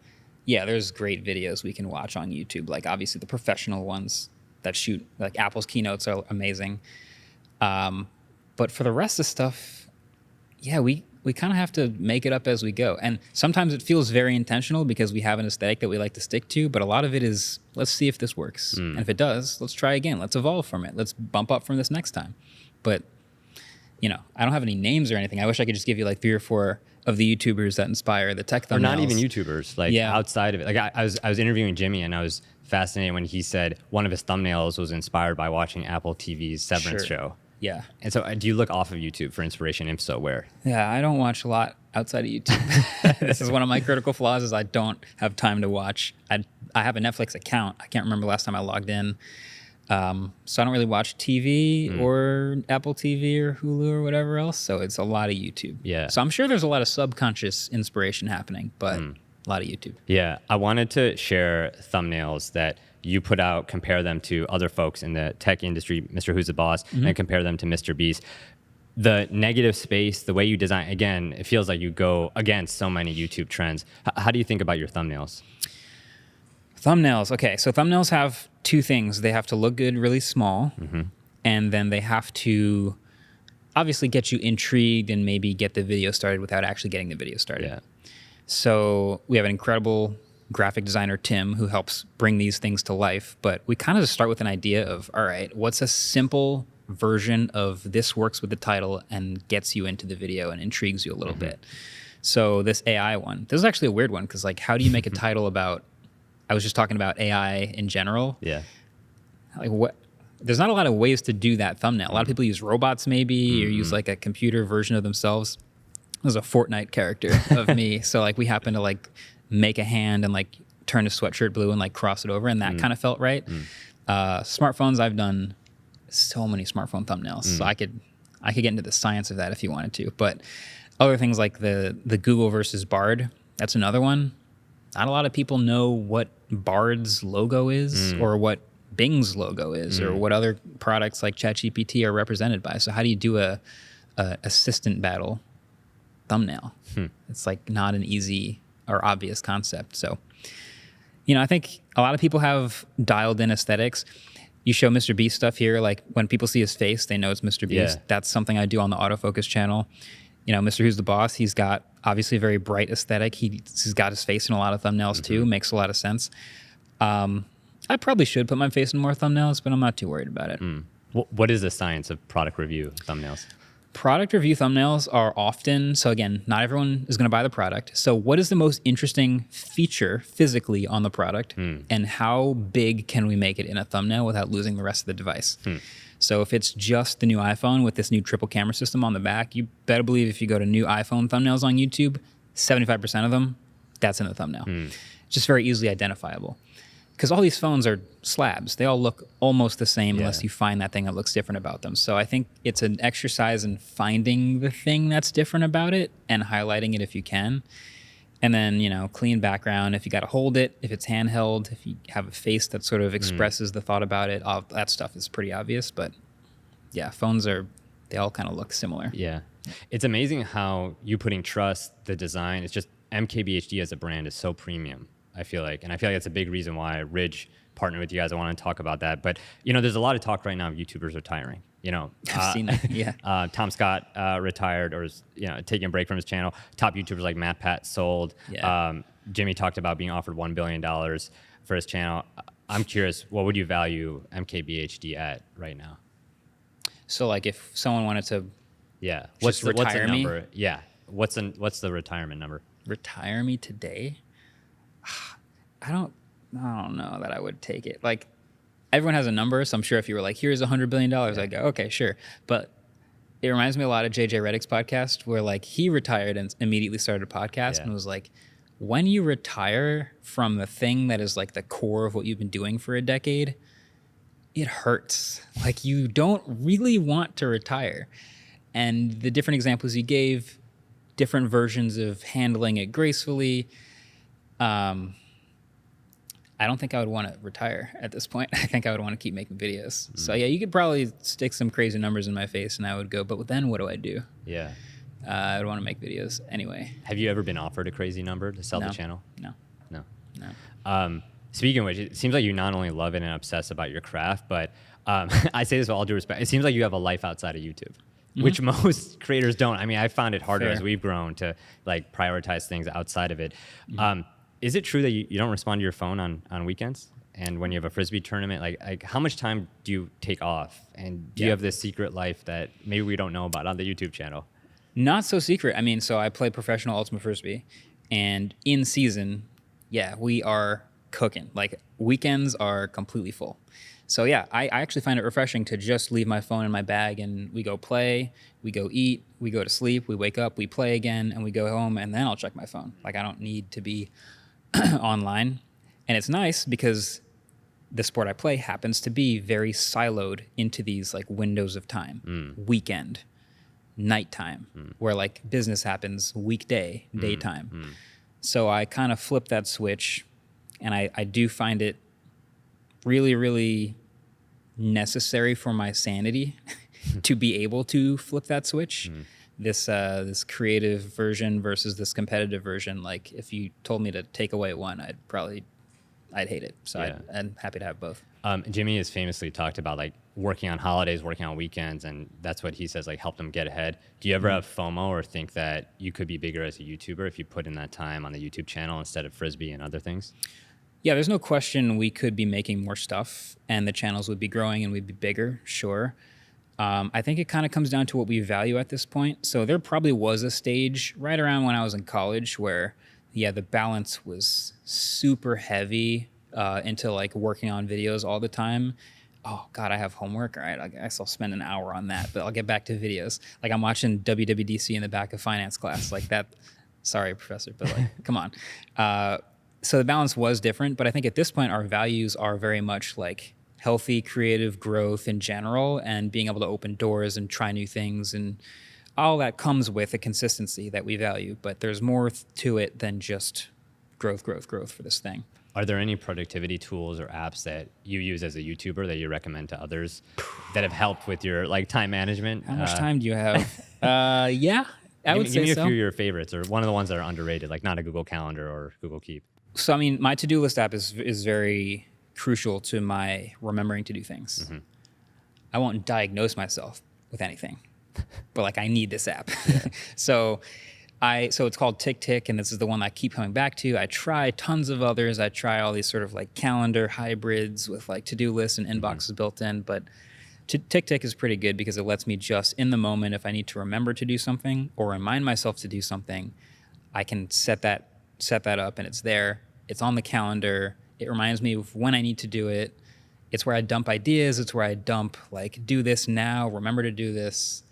[SPEAKER 2] yeah, there's great videos we can watch on YouTube. Like, obviously the professional ones that shoot, like Apple's keynotes are amazing. But for the rest of stuff, yeah, we kind of have to make it up as we go. And sometimes it feels very intentional because we have an aesthetic that we like to stick to, but a lot of it is, let's see if this works. And if it does, let's try again. Let's evolve from it. Let's bump up from this next time. But, you know, I don't have any names or anything. I wish I could just give you like 3 or 4 of the YouTubers that inspire the tech thumbnails.
[SPEAKER 1] Or not even YouTubers, like outside of it. Like I was interviewing Jimmy and I was fascinated when he said one of his thumbnails was inspired by watching Apple TV's Severance show.
[SPEAKER 2] Yeah.
[SPEAKER 1] And so do you look off of YouTube for inspiration? If so, where?
[SPEAKER 2] Yeah, I don't watch a lot outside of YouTube. This is one of my critical flaws is I don't have time to watch. I have a Netflix account. I can't remember last time I logged in. So I don't really watch TV or Apple TV or Hulu or whatever else. So it's a lot of YouTube.
[SPEAKER 1] Yeah.
[SPEAKER 2] So I'm sure there's a lot of subconscious inspiration happening, but a lot of YouTube.
[SPEAKER 1] Yeah. I wanted to share thumbnails that you put out, compare them to other folks in the tech industry, Mr. Who's the Boss, and compare them to Mr. Beast. The negative space, the way you design, again, it feels like you go against so many YouTube trends. How do you think about your thumbnails?
[SPEAKER 2] Thumbnails. Okay, so thumbnails have 2 things. They have to look good, really small, and then they have to obviously get you intrigued and maybe get the video started without actually getting the video started.
[SPEAKER 1] Yeah.
[SPEAKER 2] So we have an incredible graphic designer, Tim, who helps bring these things to life. But we kind of just start with an idea of, all right, what's a simple version of this works with the title and gets you into the video and intrigues you a little bit. So this AI one, this is actually a weird one because, like, how do you make a title about, I was just talking about AI in general.
[SPEAKER 1] Yeah.
[SPEAKER 2] Like, what? There's not a lot of ways to do that thumbnail. A lot of people use robots maybe or use like a computer version of themselves. There's a Fortnite character of me. So like we happen to like make a hand and like turn a sweatshirt blue and like cross it over, and that kind of felt right. Smartphones, I've done so many smartphone thumbnails, so I could get into the science of that if you wanted to. But other things like the Google versus Bard, that's another one. Not a lot of people know what Bard's logo is or what Bing's logo is or what other products like ChatGPT are represented by. So how do you do a assistant battle thumbnail? It's like not an easy or obvious concept. So, you know, I think a lot of people have dialed in aesthetics. You show Mr. Beast stuff here, like when people see his face, they know it's Mr. Beast.
[SPEAKER 1] Yeah.
[SPEAKER 2] That's something I do on the autofocus channel. You know, Mr. Who's the Boss, he's got obviously a very bright aesthetic. He's got his face in a lot of thumbnails too. Makes a lot of sense. I probably should put my face in more thumbnails, but I'm not too worried about it.
[SPEAKER 1] What is the science of product review thumbnails?
[SPEAKER 2] Product review thumbnails are often, so again, not everyone is going to buy the product. So what is the most interesting feature physically on the product and how big can we make it in a thumbnail without losing the rest of the device? So if it's just the new iPhone with this new triple camera system on the back, you better believe if you go to new iPhone thumbnails on YouTube, 75% of them, that's in the thumbnail. It's just very easily identifiable. Because all these phones are slabs. They all look almost the same unless you find that thing that looks different about them. So I think it's an exercise in finding the thing that's different about it and highlighting it if you can. And then, clean background. If you got to hold it, if it's handheld, if you have a face that sort of expresses the thought about it, all that stuff is pretty obvious. But yeah, they all kind of look similar.
[SPEAKER 1] Yeah. It's amazing how you putting trust, the design, it's just MKBHD as a brand is so premium, I feel like. And I feel like that's a big reason why Ridge partnered with you guys. I want to talk about that. But, there's a lot of talk right now of YouTubers retiring.
[SPEAKER 2] I've seen that. Yeah.
[SPEAKER 1] Tom Scott retired or is taking a break from his channel. Top YouTubers like Matt Pat sold.
[SPEAKER 2] Yeah.
[SPEAKER 1] Jimmy talked about being offered $1 billion for his channel. I'm curious, what would you value MKBHD at right now?
[SPEAKER 2] So like if someone wanted to
[SPEAKER 1] what's the
[SPEAKER 2] me?
[SPEAKER 1] number? Yeah. What's the retirement number?
[SPEAKER 2] Retire me today? I don't know that I would take it. Like, everyone has a number, so I'm sure if you were like, here's $100 billion, I'd go, okay, sure. But it reminds me a lot of JJ Redick's podcast, where like he retired and immediately started a podcast and was like, when you retire from the thing that is like the core of what you've been doing for a decade, it hurts. Like, you don't really want to retire. And the different examples he gave, different versions of handling it gracefully, I don't think I would want to retire at this point. I think I would want to keep making videos. So yeah, you could probably stick some crazy numbers in my face and I would go, but then what do I do?
[SPEAKER 1] Yeah.
[SPEAKER 2] I would want to make videos anyway.
[SPEAKER 1] Have you ever been offered a crazy number to sell the channel?
[SPEAKER 2] No.
[SPEAKER 1] Speaking of which, it seems like you not only love it and obsess about your craft, but I say this with all due respect, it seems like you have a life outside of YouTube, which most creators don't. I mean, I found it harder as we've grown to like prioritize things outside of it. Is it true that you don't respond to your phone on weekends? And when you have a Frisbee tournament, like how much time do you take off? And do you have this secret life that maybe we don't know about on the YouTube channel?
[SPEAKER 2] Not so secret. I mean, so I play professional Ultimate Frisbee, and in season, we are cooking. Like, weekends are completely full. So yeah, I actually find it refreshing to just leave my phone in my bag and we go play, we go eat, we go to sleep, we wake up, we play again, and we go home, and then I'll check my phone. Like, I don't need to be online. And it's nice because the sport I play happens to be very siloed into these like windows of time. Weekend, nighttime, where like business happens weekday, daytime. So I kind of flip that switch, and I do find it really, really necessary for my sanity to be able to flip that switch. This creative version versus this competitive version. Like, if you told me to take away one, I'd hate it. So I'm happy to have both.
[SPEAKER 1] Jimmy has famously talked about like working on holidays, working on weekends, and that's what he says like helped him get ahead. Do you ever have FOMO or think that you could be bigger as a YouTuber if you put in that time on the YouTube channel instead of Frisbee and other things?
[SPEAKER 2] Yeah, there's no question we could be making more stuff and the channels would be growing and we'd be bigger, sure. I think it kind of comes down to what we value at this point. So there probably was a stage right around when I was in college where, the balance was super heavy into like working on videos all the time. Oh God, I have homework. All right, I guess I'll spend an hour on that, but I'll get back to videos. Like, I'm watching WWDC in the back of finance class like that. Sorry, professor, but like, come on. So the balance was different, but I think at this point our values are very much like healthy creative growth in general, and being able to open doors and try new things, and all that comes with a consistency that we value. But there's more to it than just growth for this thing.
[SPEAKER 1] Are there any productivity tools or apps that you use as a YouTuber that you recommend to others that have helped with your like time management?
[SPEAKER 2] How much time do you have? Yeah, I would say so.
[SPEAKER 1] Give me a few of your favorites, or one of the ones that are underrated, like not a Google Calendar or Google Keep.
[SPEAKER 2] So, I mean, my to-do list app is very crucial to my remembering to do things. I won't diagnose myself with anything, but like, I need this app. So it's called Tick Tick, and this is the one I keep coming back to. I try tons of others. I try all these sort of like calendar hybrids with like to-do lists and inboxes built in, but Tick Tick is pretty good because it lets me just in the moment, if I need to remember to do something or remind myself to do something, I can set that up and it's there. It's on the calendar. It reminds me of when I need to do it. It's where I dump ideas. It's where I dump like, do this now, remember to do this.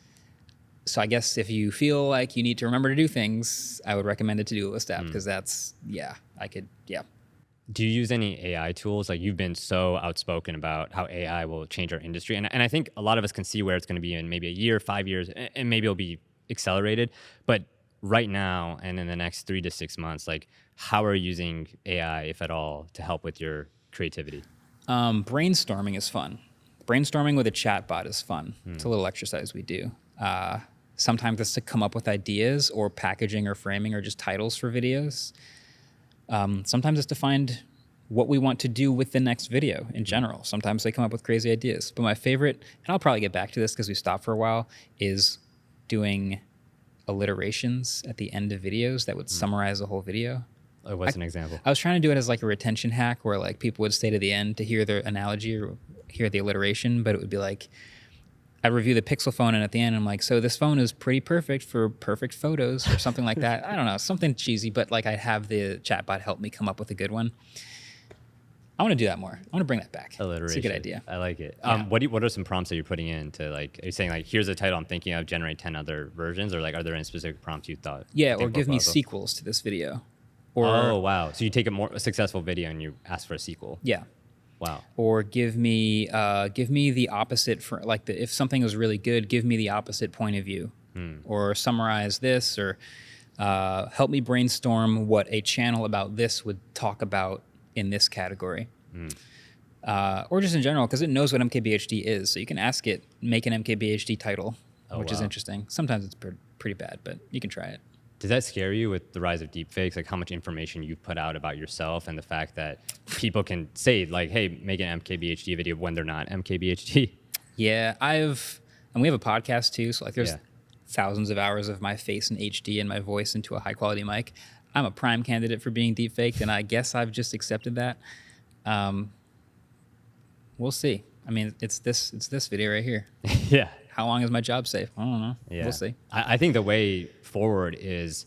[SPEAKER 2] So I guess if you feel like you need to remember to do things, I would recommend a to-do list app because that's,
[SPEAKER 1] Do you use any AI tools? Like, you've been so outspoken about how AI will change our industry. And I think a lot of us can see where it's going to be in maybe a year, 5 years, and maybe it'll be accelerated. But right now and in the next 3 to 6 months, like how are you using AI, if at all, to help with your creativity?
[SPEAKER 2] Brainstorming is fun. Brainstorming with a chatbot is fun. It's a little exercise we do. Sometimes it's to come up with ideas or packaging or framing or just titles for videos. Sometimes it's to find what we want to do with the next video in general. Sometimes they come up with crazy ideas. But my favorite, and I'll probably get back to this because we stopped for a while, is doing alliterations at the end of videos that would summarize the whole video.
[SPEAKER 1] What's an example?
[SPEAKER 2] I was trying to do it as like a retention hack where like people would stay to the end to hear the analogy or hear the alliteration, but it would be like, I review the Pixel phone and at the end I'm like, so this phone is pretty perfect for perfect photos or something like that. I don't know, something cheesy, but like I have the chatbot help me come up with a good one. I want to do that more. I want to bring that back.
[SPEAKER 1] Alliteration.
[SPEAKER 2] It's a good idea.
[SPEAKER 1] I like it.
[SPEAKER 2] Yeah.
[SPEAKER 1] What are some prompts that you're putting in to like, are you saying like, here's a title I'm thinking of, generate 10 other versions, or like, are there any specific prompts you thought?
[SPEAKER 2] Yeah, or
[SPEAKER 1] think
[SPEAKER 2] give me
[SPEAKER 1] proposal?
[SPEAKER 2] sequels to this video. Or,
[SPEAKER 1] Oh, wow. So you take a successful video and you ask for a sequel.
[SPEAKER 2] yeah.
[SPEAKER 1] Wow.
[SPEAKER 2] Or give me the opposite for like if something was really good, give me the opposite point of view, or summarize this, or help me brainstorm what a channel about this would talk about in this category, or just in general because it knows what MKBHD is, so you can ask it make an MKBHD title, which is
[SPEAKER 1] wow.
[SPEAKER 2] interesting. Sometimes it's pretty bad, but you can try it.
[SPEAKER 1] Does that scare you with the rise of deepfakes? Like how much information you put out about yourself and the fact that people can say like, hey, make an MKBHD video when they're not MKBHD?
[SPEAKER 2] Yeah, and we have a podcast too, so like there's
[SPEAKER 1] Yeah.
[SPEAKER 2] thousands of hours of my face in HD and my voice into a high quality mic. I'm a prime candidate for being deepfaked, and I guess I've just accepted that. We'll see. I mean, it's this video right here.
[SPEAKER 1] Yeah.
[SPEAKER 2] How long is my job safe? I don't know.
[SPEAKER 1] Yeah.
[SPEAKER 2] We'll see.
[SPEAKER 1] I think the way forward is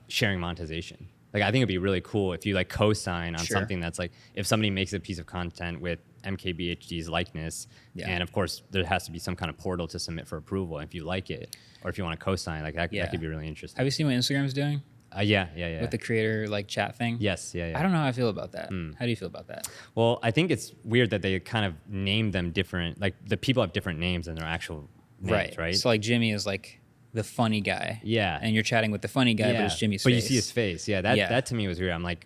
[SPEAKER 1] sharing monetization. Like I think it'd be really cool if you like co-sign on
[SPEAKER 2] Sure.
[SPEAKER 1] something that's like, if somebody makes a piece of content with MKBHD's likeness,
[SPEAKER 2] Yeah.
[SPEAKER 1] and of course there has to be some kind of portal to submit for approval. And if you like it, or if you want to co-sign, like that,
[SPEAKER 2] Yeah.
[SPEAKER 1] that could be really interesting.
[SPEAKER 2] Have you seen what Instagram's doing
[SPEAKER 1] Yeah.
[SPEAKER 2] with the creator like chat thing?
[SPEAKER 1] Yes, yeah.
[SPEAKER 2] I don't know how I feel about that. How do you feel about that?
[SPEAKER 1] Well, I think it's weird that they kind of name them different. Like the people have different names than their actual names, right?
[SPEAKER 2] So like Jimmy is like the funny guy.
[SPEAKER 1] Yeah.
[SPEAKER 2] And you're chatting with the funny guy, but it's Jimmy's face.
[SPEAKER 1] But you see his face. Yeah, that
[SPEAKER 2] Yeah.
[SPEAKER 1] that to me was weird. I'm like,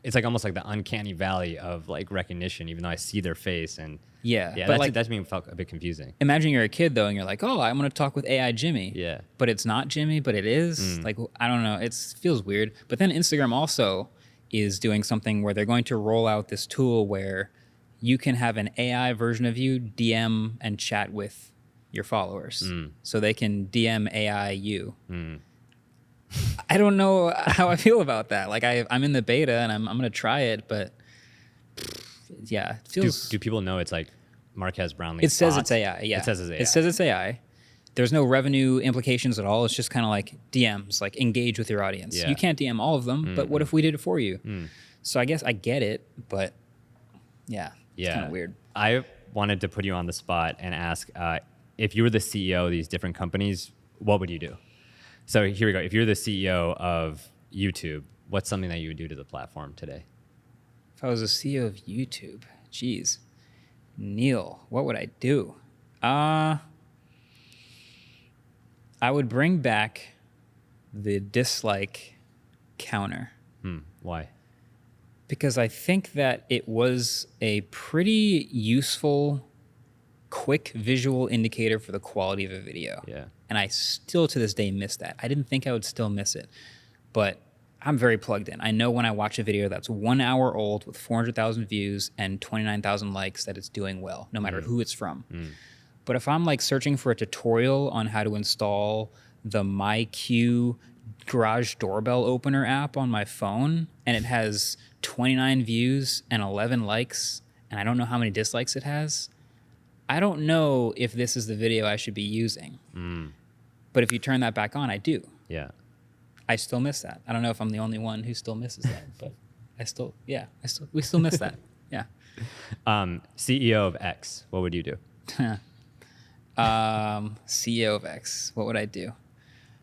[SPEAKER 1] it's like almost like the uncanny valley of like recognition, even though I see their face. And
[SPEAKER 2] Yeah.
[SPEAKER 1] yeah,
[SPEAKER 2] But like,
[SPEAKER 1] that to me felt a bit confusing.
[SPEAKER 2] imagine you're a kid though, and you're like, oh, I'm going to talk with AI Jimmy.
[SPEAKER 1] Yeah.
[SPEAKER 2] But it's not Jimmy, but it is. Like, I don't know. It feels weird. But then Instagram also is doing something where they're going to roll out this tool where you can have an AI version of you DM and chat with your followers. So they can DM AI you. I don't know how I feel about that. Like I'm in the beta and I'm going to try it, but yeah, it feels...
[SPEAKER 1] Do people know it's like Marques Brownlee?
[SPEAKER 2] It says it's AI, yeah.
[SPEAKER 1] It says it's AI.
[SPEAKER 2] It says it's AI. There's no revenue implications at all. It's just kind of like DMs, like engage with your audience.
[SPEAKER 1] Yeah.
[SPEAKER 2] You can't DM all of them, but what if we did it for you? So I guess I get it, but yeah, it's kind of weird.
[SPEAKER 1] I wanted to put you on the spot and ask if you were the CEO of these different companies, what would you do? So here we go. If you're the CEO of YouTube, what's something that you would do to the platform today?
[SPEAKER 2] If I was a CEO of YouTube, geez, Neil, what would I do? I would bring back the dislike counter.
[SPEAKER 1] Why?
[SPEAKER 2] Because I think that it was a pretty useful, quick visual indicator for the quality of a video.
[SPEAKER 1] Yeah.
[SPEAKER 2] And I still to this day miss that. I didn't think I would still miss it, but I'm very plugged in. I know when I watch a video that's 1 hour old with 400,000 views and 29,000 likes that it's doing well, no matter who it's from. But if I'm like searching for a tutorial on how to install the MyQ garage doorbell opener app on my phone and it has 29 views and 11 likes and I don't know how many dislikes it has, I don't know if this is the video I should be using. But if you turn that back on, I do.
[SPEAKER 1] Yeah.
[SPEAKER 2] I still miss that. I don't know if I'm the only one who still misses that, but we still miss that. Yeah.
[SPEAKER 1] CEO of X, what would you do?
[SPEAKER 2] CEO of X, what would I do?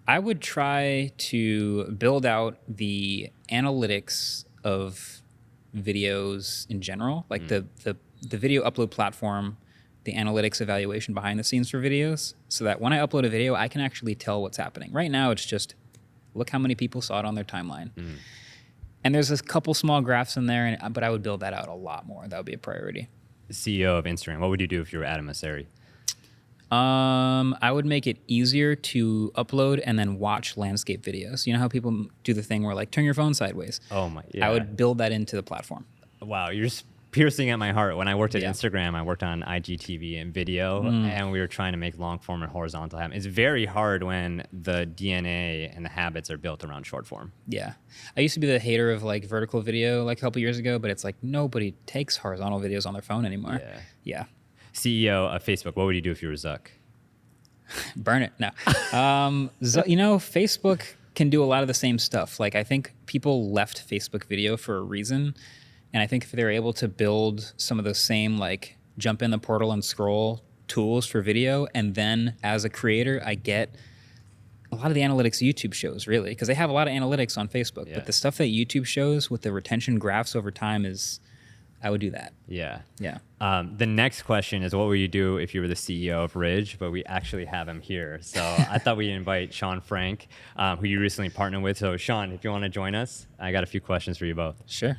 [SPEAKER 2] I would try to build out the analytics of videos in general, like the video upload platform the analytics evaluation behind the scenes for videos so that when I upload a video, I can actually tell what's happening. Right now, it's just look how many people saw it on their timeline. And there's a couple small graphs in there, but I would build that out a lot more. That would be a priority.
[SPEAKER 1] CEO of Instagram, what would you do if you were Adam Mosseri?
[SPEAKER 2] I would make it easier to upload and then watch landscape videos. You know how people do the thing where like turn your phone sideways?
[SPEAKER 1] Oh my, yeah.
[SPEAKER 2] I would build that into the platform.
[SPEAKER 1] Wow, you're just piercing at my heart. When I worked at Instagram, I worked on IGTV and video, and we were trying to make long form and horizontal happen. It's very hard when the DNA and the habits are built around short form.
[SPEAKER 2] Yeah. I used to be the hater of like vertical video like a couple years ago, but it's like nobody takes horizontal videos on their phone anymore. Yeah.
[SPEAKER 1] CEO of Facebook, what would you do if you were Zuck?
[SPEAKER 2] Burn it. No. You know, Facebook can do a lot of the same stuff. Like I think people left Facebook video for a reason. And I think if they're able to build some of those same like jump in the portal and scroll tools for video, and then as a creator, I get a lot of the analytics YouTube shows really, because they have a lot of analytics on Facebook, but the stuff that YouTube shows with the retention graphs over time is, I would do that.
[SPEAKER 1] Yeah.
[SPEAKER 2] Yeah.
[SPEAKER 1] The next question is, what would you do if you were the CEO of Ridge? But we actually have him here. So I thought we'd invite Sean Frank, who you recently partnered with. So Sean, if you want to join us, I got a few questions for you both.
[SPEAKER 2] Sure.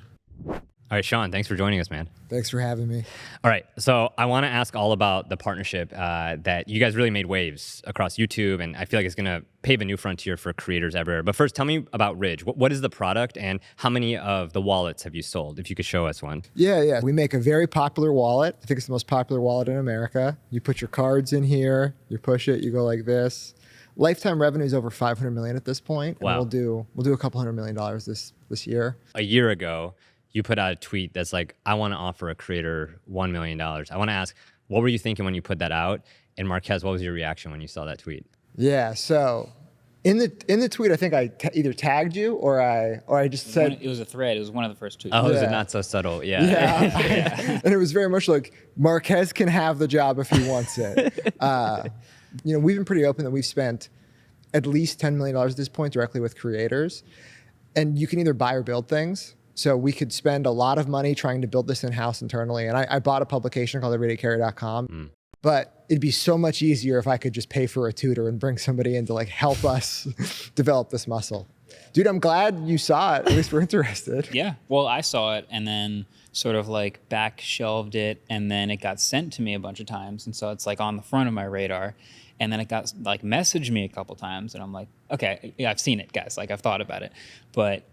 [SPEAKER 1] All right, Sean, thanks for joining us, man.
[SPEAKER 6] Thanks for having me.
[SPEAKER 1] All right, so I want to ask all about the partnership that you guys really made waves across YouTube, and I feel like it's going to pave a new frontier for creators everywhere. But first, tell me about Ridge. What is the product, and how many of the wallets have you sold? If you could show us one.
[SPEAKER 6] Yeah. We make a very popular wallet. I think it's the most popular wallet in America. You put your cards in here, you push it, you go like this. Lifetime revenue is over $500 million at this point.
[SPEAKER 1] Wow.
[SPEAKER 6] And we'll do a couple $100 million this year.
[SPEAKER 1] A year ago, you put out a tweet that's like, I want to offer a creator $1 million. I want to ask, what were you thinking when you put that out? And Marques, what was your reaction when you saw that tweet?
[SPEAKER 6] Yeah, so in the tweet, I think I either tagged you or I just said...
[SPEAKER 2] It was a thread. It was one of the first tweets.
[SPEAKER 1] Oh, is it not so subtle? Yeah.
[SPEAKER 6] And it was very much like, Marques can have the job if he wants it. We've been pretty open that we've spent at least $10 million at this point directly with creators. And you can either buy or build things. So we could spend a lot of money trying to build this in-house internally. And I bought a publication called everydaycarry.com. But it'd be so much easier if I could just pay for a tutor and bring somebody in to like help us develop this muscle. Dude, I'm glad you saw it. At least we're interested.
[SPEAKER 2] Yeah. Well, I saw it and then sort of like back shelved it, and then it got sent to me a bunch of times. And so it's like on the front of my radar. And then it got like messaged me a couple times, and I'm like, okay, yeah, I've seen it, guys. Like I've thought about it. But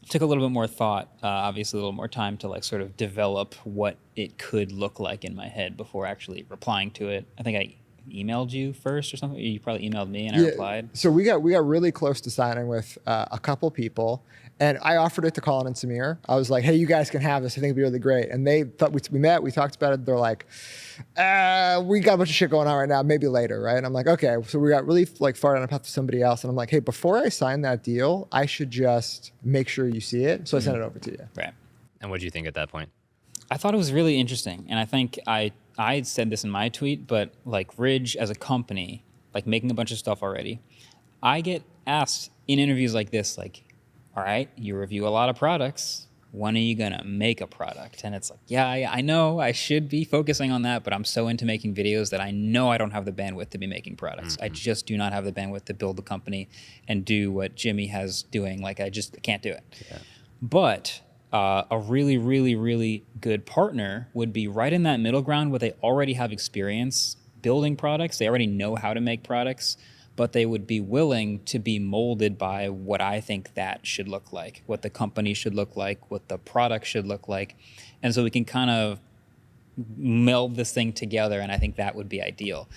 [SPEAKER 2] took a little bit more thought, obviously a little more time to like sort of develop what it could look like in my head before actually replying to it. I think I emailed you first or something. You probably emailed me and I replied.
[SPEAKER 6] So we got really close to signing with a couple people, and I offered it to Colin and Samir. I was like, hey, you guys can have this. I think it'd be really great. And they thought we met, we talked about it. They're like, we got a bunch of shit going on right now, maybe later, right? And I'm like, okay. So we got really like far down a path to somebody else. And I'm like, hey, before I sign that deal, I should just make sure you see it. So I sent it over to you.
[SPEAKER 2] Right.
[SPEAKER 1] And what did you think at that point?
[SPEAKER 2] I thought it was really interesting. And I think I said this in my tweet, but like Ridge as a company, like making a bunch of stuff already, I get asked in interviews like this, like, all right, you review a lot of products. When are you going to make a product? And it's like, yeah, I know I should be focusing on that, but I'm so into making videos that I know I don't have the bandwidth to be making products. I just do not have the bandwidth to build the company and do what Jimmy has doing. Like, I just can't do it. Yeah. But a really, really, really good partner would be right in that middle ground where they already have experience building products. They already know how to make products, but they would be willing to be molded by what I think that should look like, what the company should look like, what the product should look like. And so we can kind of meld this thing together, and I think that would be ideal.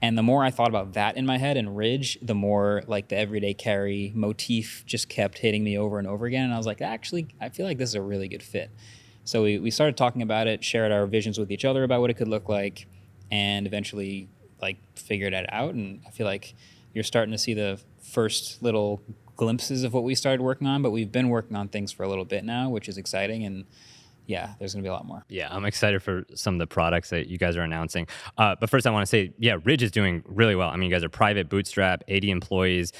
[SPEAKER 2] And the more I thought about that in my head and Ridge, the more like the everyday carry motif just kept hitting me over and over again. And I was like, actually, I feel like this is a really good fit. So we started talking about it, shared our visions with each other about what it could look like, and eventually like figured it out. And I feel like you're starting to see the first little glimpses of what we started working on, but we've been working on things for a little bit now, which is exciting. And yeah, there's going to be a lot more.
[SPEAKER 1] Yeah, I'm excited for some of the products that you guys are announcing. But first, I want to say, yeah, Ridge is doing really well. I mean, you guys are private, bootstrap, 80 employees,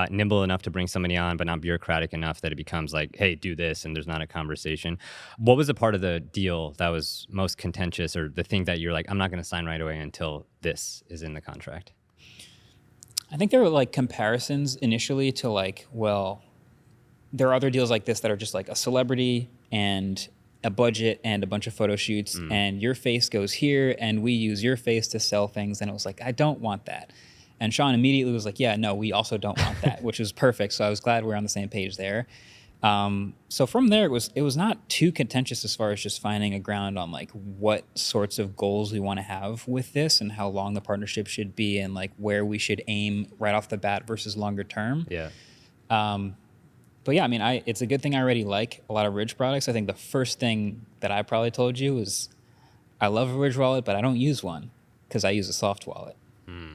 [SPEAKER 1] nimble enough to bring somebody on, but not bureaucratic enough that it becomes like, hey, do this, and there's not a conversation. What was the part of the deal that was most contentious, or the thing that you're like, I'm not going to sign right away until this is in the contract?
[SPEAKER 2] I think there were like comparisons initially to like, well, there are other deals like this that are just like a celebrity and a budget and a bunch of photo shoots, and your face goes here and we use your face to sell things. And it was like, I don't want that. And Sean immediately was like, yeah, no, we also don't want that, which was perfect. So I was glad we're on the same page there. So from there, it was not too contentious as far as just finding a ground on like what sorts of goals we want to have with this and how long the partnership should be and like where we should aim right off the bat versus longer term.
[SPEAKER 1] Yeah.
[SPEAKER 2] But yeah, I mean, it's a good thing I already like a lot of Ridge products. I think the first thing that I probably told you is I love a Ridge wallet, but I don't use one because I use a soft wallet.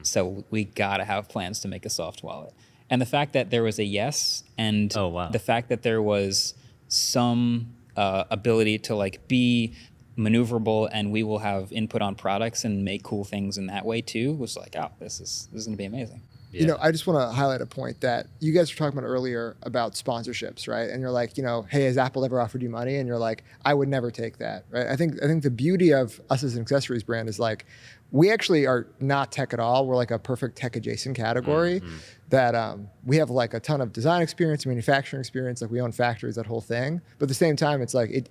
[SPEAKER 2] So we got to have plans to make a soft wallet. And the fact that there was a yes and the fact that there was some ability to like be maneuverable and we will have input on products and make cool things in that way too was like, oh, this is going to be amazing.
[SPEAKER 6] Yeah. You know, I just want to highlight a point that you guys were talking about earlier about sponsorships, right? And you're like, you know, hey, has Apple ever offered you money? And you're like, I would never take that, right? I think the beauty of us as an accessories brand is like, we actually are not tech at all. We're like a perfect tech adjacent category that we have like a ton of design experience, manufacturing experience, like we own factories, that whole thing. But at the same time, it's like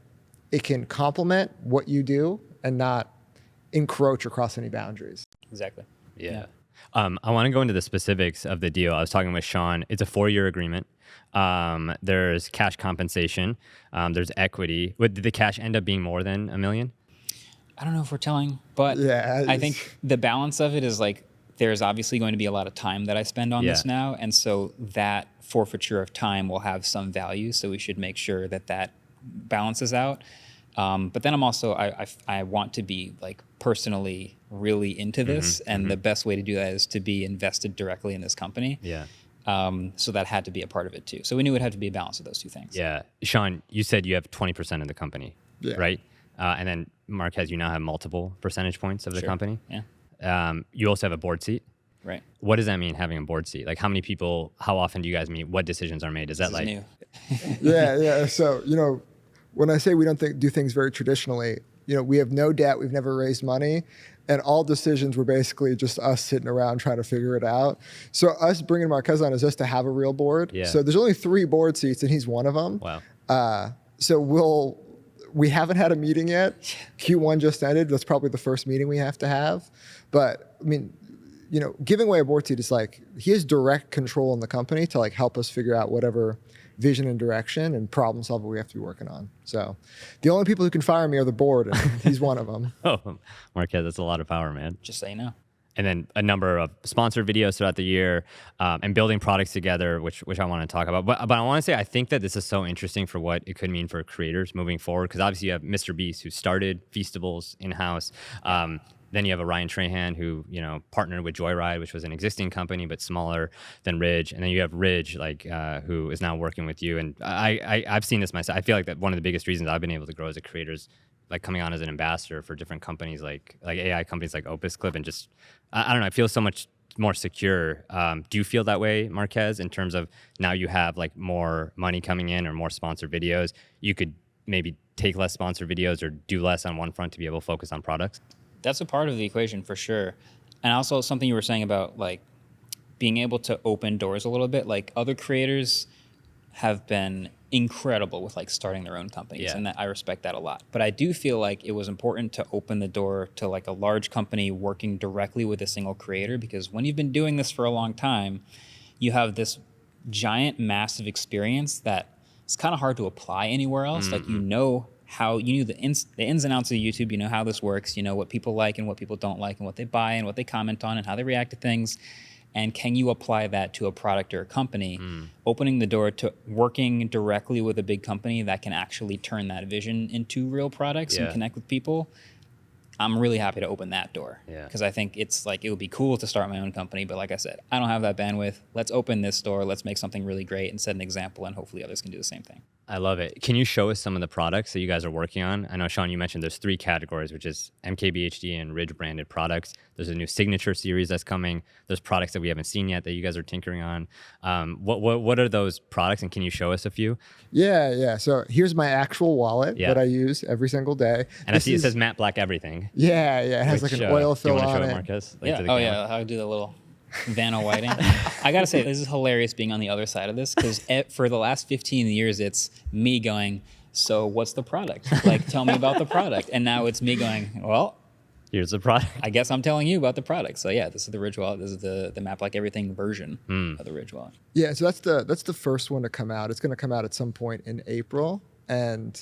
[SPEAKER 6] it can complement what you do and not encroach across any boundaries.
[SPEAKER 2] Exactly.
[SPEAKER 1] Yeah. I want to go into the specifics of the deal. I was talking with Sean. It's a 4-year agreement. There's cash compensation. There's equity. Did the cash end up being more than $1 million?
[SPEAKER 2] I don't know if we're telling, but yeah, I think the balance of it is like there's obviously going to be a lot of time that I spend on this now. And so that forfeiture of time will have some value. So we should make sure that balances out. But then I'm also, I want to be like personally really into this. And the best way to do that is to be invested directly in this company.
[SPEAKER 1] Yeah.
[SPEAKER 2] So that had to be a part of it too. So we knew it had to be a balance of those two things.
[SPEAKER 1] Yeah. Sean, you said you have 20% of the company, right? And then Marques, you now have multiple percentage points of the company.
[SPEAKER 2] Yeah.
[SPEAKER 1] You also have a board seat.
[SPEAKER 2] Right.
[SPEAKER 1] What does that mean, having a board seat? Like, how many people, how often do you guys meet? What decisions are made? Is that like...
[SPEAKER 2] new.
[SPEAKER 6] Yeah. So, you know, when I say we don't do things very traditionally, you know, we have no debt, we've never raised money, and all decisions were basically just us sitting around trying to figure it out. So us bringing Marques on is just to have a real board.
[SPEAKER 1] Yeah.
[SPEAKER 6] So there's only 3 board seats, and he's one of them.
[SPEAKER 1] Wow.
[SPEAKER 6] So we haven't had a meeting yet. Q1 just ended. That's probably the first meeting we have to have. But I mean, you know, giving away a board seat is like, he has direct control in the company to like help us figure out whatever vision and direction and problem solver we have to be working on. So the only people who can fire me are the board, and he's one of them.
[SPEAKER 1] Oh, Marques, that's a lot of power, man.
[SPEAKER 2] Just so you know.
[SPEAKER 1] And then a number of sponsored videos throughout the year, and building products together, which I want to talk about. But I want to say, I think that this is so interesting for what it could mean for creators moving forward. Because obviously you have Mr. Beast, who started Feastables in-house. Then you have a Ryan Trahan who, you know, partnered with Joyride, which was an existing company but smaller than Ridge. And then you have Ridge, like who is now working with you. And I've seen this myself. I feel like that one of the biggest reasons I've been able to grow as a creator is like coming on as an ambassador for different companies, like AI companies like Opus Clip, and just I don't know. I feel so much more secure. Do you feel that way, Marques, in terms of now you have like more money coming in or more sponsored videos? You could maybe take less sponsored videos or do less on one front to be able to focus on products?
[SPEAKER 2] That's a part of the equation for sure. And also something you were saying about like being able to open doors a little bit. Like other creators have been incredible with like starting their own companies, and that I respect that a lot. But I do feel like it was important to open the door to like a large company working directly with a single creator, because when you've been doing this for a long time, you have this giant, massive experience that it's kind of hard to apply anywhere else. Like, you know how you knew the ins and outs of YouTube, you know how this works, you know what people like and what people don't like and what they buy and what they comment on and how they react to things. And can you apply that to a product or a company? Opening the door to working directly with a big company that can actually turn that vision into real products and connect with people. I'm really happy to open that door, because I think it's like, it would be cool to start my own company. But like I said, I don't have that bandwidth. Let's open this door. Let's make something really great and set an example, and hopefully others can do the same thing.
[SPEAKER 1] I love it. Can you show us some of the products that you guys are working on? I know, Sean, you mentioned there's 3 categories, which is MKBHD and Ridge branded products. There's a new signature series that's coming. There's products that we haven't seen yet that you guys are tinkering on. What are those products, and can you show us a few?
[SPEAKER 6] Yeah. So here's my actual wallet that I use every single day.
[SPEAKER 1] And I see it says matte black everything.
[SPEAKER 6] Yeah. It has like an oil fill
[SPEAKER 1] do you
[SPEAKER 6] on
[SPEAKER 1] want to show
[SPEAKER 6] it.
[SPEAKER 1] it, Marques? Like
[SPEAKER 2] Yeah.
[SPEAKER 1] to the
[SPEAKER 2] Oh,
[SPEAKER 1] camera?
[SPEAKER 2] yeah. I'll do the little Vanna Whiting. I got to say, this is hilarious being on the other side of this because for the last 15 years, it's me going, so what's the product? Like, tell me about the product. And now it's me going, well,
[SPEAKER 1] Here's the product.
[SPEAKER 2] I guess I'm telling you about the product. So yeah, this is the Ridge wallet. This is the Map Like Everything version of the Ridge wallet.
[SPEAKER 6] Yeah, so that's the first one to come out. It's going to come out at some point in April. And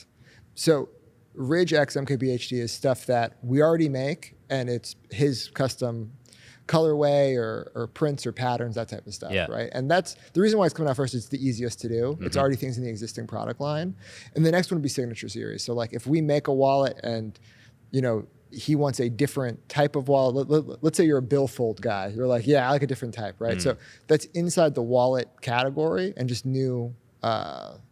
[SPEAKER 6] so Ridge X MKBHD is stuff that we already make, and it's his custom colorway or prints or patterns, that type of stuff, right? And that's the reason why it's coming out first. It's the easiest to do. It's already things in the existing product line. And the next one would be signature series. So like if we make a wallet and, you know, he wants a different type of wallet. Let's say you're a billfold guy. You're like, yeah, I like a different type, right? So that's inside the wallet category and just new,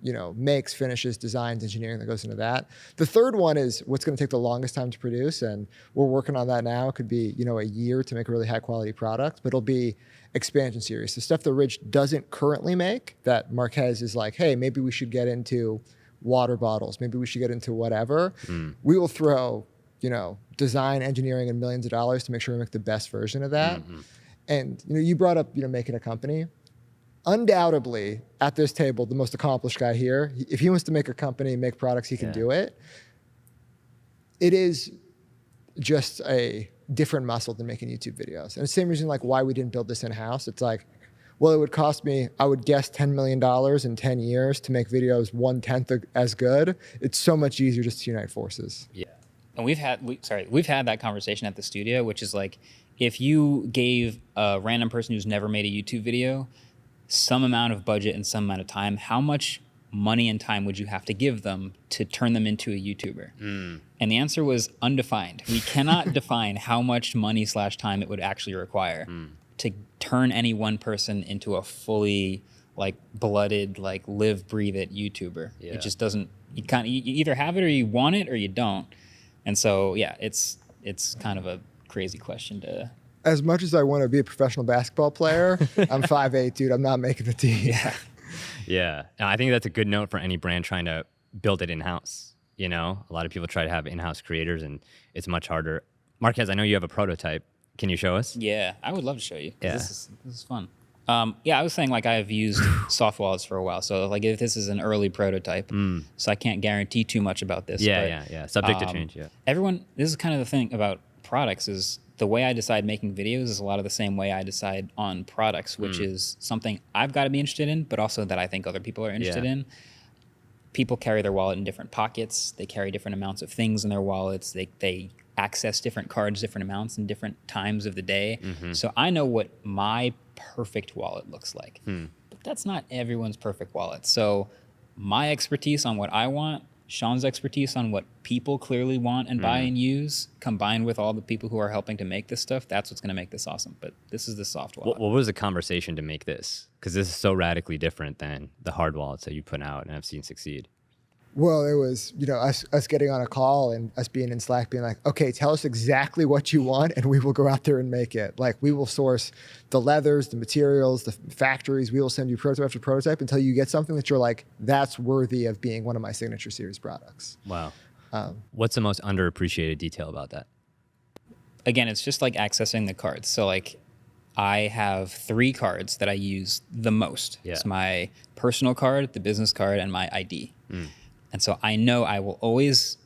[SPEAKER 6] you know, makes, finishes, designs, engineering that goes into that. The third one is what's going to take the longest time to produce, and we're working on that now. It could be, you know, a year to make a really high quality product, but it'll be expansion series. The stuff that Ridge doesn't currently make that Marques is like, hey, maybe we should get into water bottles. Maybe we should get into whatever. We will throw, you know, design, engineering, and millions of dollars to make sure we make the best version of that. And, you know, you brought up, you know, making a company. Undoubtedly, at this table, the most accomplished guy here, if he wants to make a company, make products, he can do it. It is just a different muscle than making YouTube videos. And the same reason like why we didn't build this in-house. It's like, well, it would cost me, I would guess $10 million in 10 years to make videos 1/10 as good. It's so much easier just to unite forces.
[SPEAKER 2] Yeah. And we've had that conversation at the studio, which is like, if you gave a random person who's never made a YouTube video some amount of budget and some amount of time, how much money and time would you have to give them to turn them into a YouTuber? And the answer was undefined. We cannot define how much money / time it would actually require to turn any one person into a fully like blooded, like live, breathe it YouTuber. It just doesn't, you either have it or you want it or you don't. And so, yeah, it's kind of a crazy question to.
[SPEAKER 6] As much as I want to be a professional basketball player, I'm 5'8", dude. I'm not making the team.
[SPEAKER 1] Yeah. And I think that's a good note for any brand trying to build it in-house. You know, a lot of people try to have in-house creators, and it's much harder. Marques, I know you have a prototype. Can you show us?
[SPEAKER 2] Yeah, I would love to show you.
[SPEAKER 1] Yeah.
[SPEAKER 2] This is fun. Yeah, I was saying like I've used soft wallets for a while, so like if this is an early prototype, so I can't guarantee too much about this.
[SPEAKER 1] Yeah. Subject to change. Yeah.
[SPEAKER 2] This is kind of the thing about products is the way I decide making videos is a lot of the same way I decide on products, which is something I've got to be interested in, but also that I think other people are interested in. People carry their wallet in different pockets. They carry different amounts of things in their wallets. They access different cards, different amounts in different times of the day. So I know what my perfect wallet looks like, but that's not everyone's perfect wallet. So my expertise on what I want, Sean's expertise on what people clearly want and buy and use, combined with all the people who are helping to make this stuff, that's what's going to make this awesome. But this is the soft wallet.
[SPEAKER 1] What was the conversation to make this? Because this is so radically different than the hard wallets that you put out and have seen succeed.
[SPEAKER 6] Well, it was, you know, us getting on a call and us being in Slack being like, okay, tell us exactly what you want and we will go out there and make it. Like we will source the leathers, the materials, the factories. We will send you prototype after prototype until you get something that you're like, that's worthy of being one of my signature series products.
[SPEAKER 1] Wow. What's the most underappreciated detail about that?
[SPEAKER 2] Again, it's just like accessing the cards. So like I have 3 cards that I use the most.
[SPEAKER 1] Yeah.
[SPEAKER 2] It's my personal card, the business card, and my ID. And so I know I will always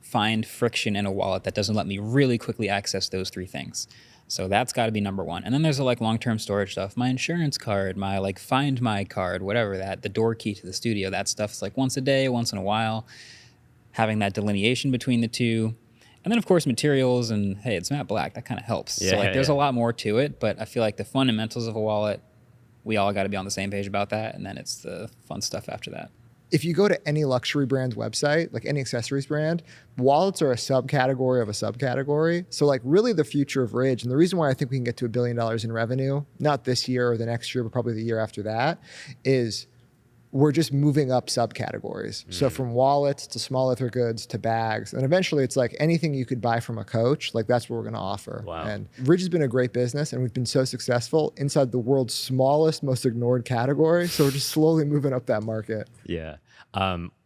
[SPEAKER 2] find friction in a wallet that doesn't let me really quickly access those 3 things. So that's got to be number 1. And then there's like long-term storage stuff, my insurance card, my like Find My card, whatever that, the door key to the studio, that stuff's like once a day, once in a while, having that delineation between the two. And then of course materials and hey, it's matte black, that kind of helps. So like there's a lot more to it, but I feel like the fundamentals of a wallet, we all got to be on the same page about that. And then it's the fun stuff after that.
[SPEAKER 6] If you go to any luxury brand's website, like any accessories brand, wallets are a subcategory of a subcategory. So like really the future of Ridge, and the reason why I think we can get to $1 billion in revenue, not this year or the next year, but probably the year after that, is we're just moving up subcategories. So from wallets to small leather goods to bags. And eventually it's like anything you could buy from a coach, like that's what we're going to offer.
[SPEAKER 1] Wow.
[SPEAKER 6] And Ridge has been a great business and we've been so successful inside the world's smallest, most ignored category. So we're just slowly moving up that market.
[SPEAKER 1] Yeah.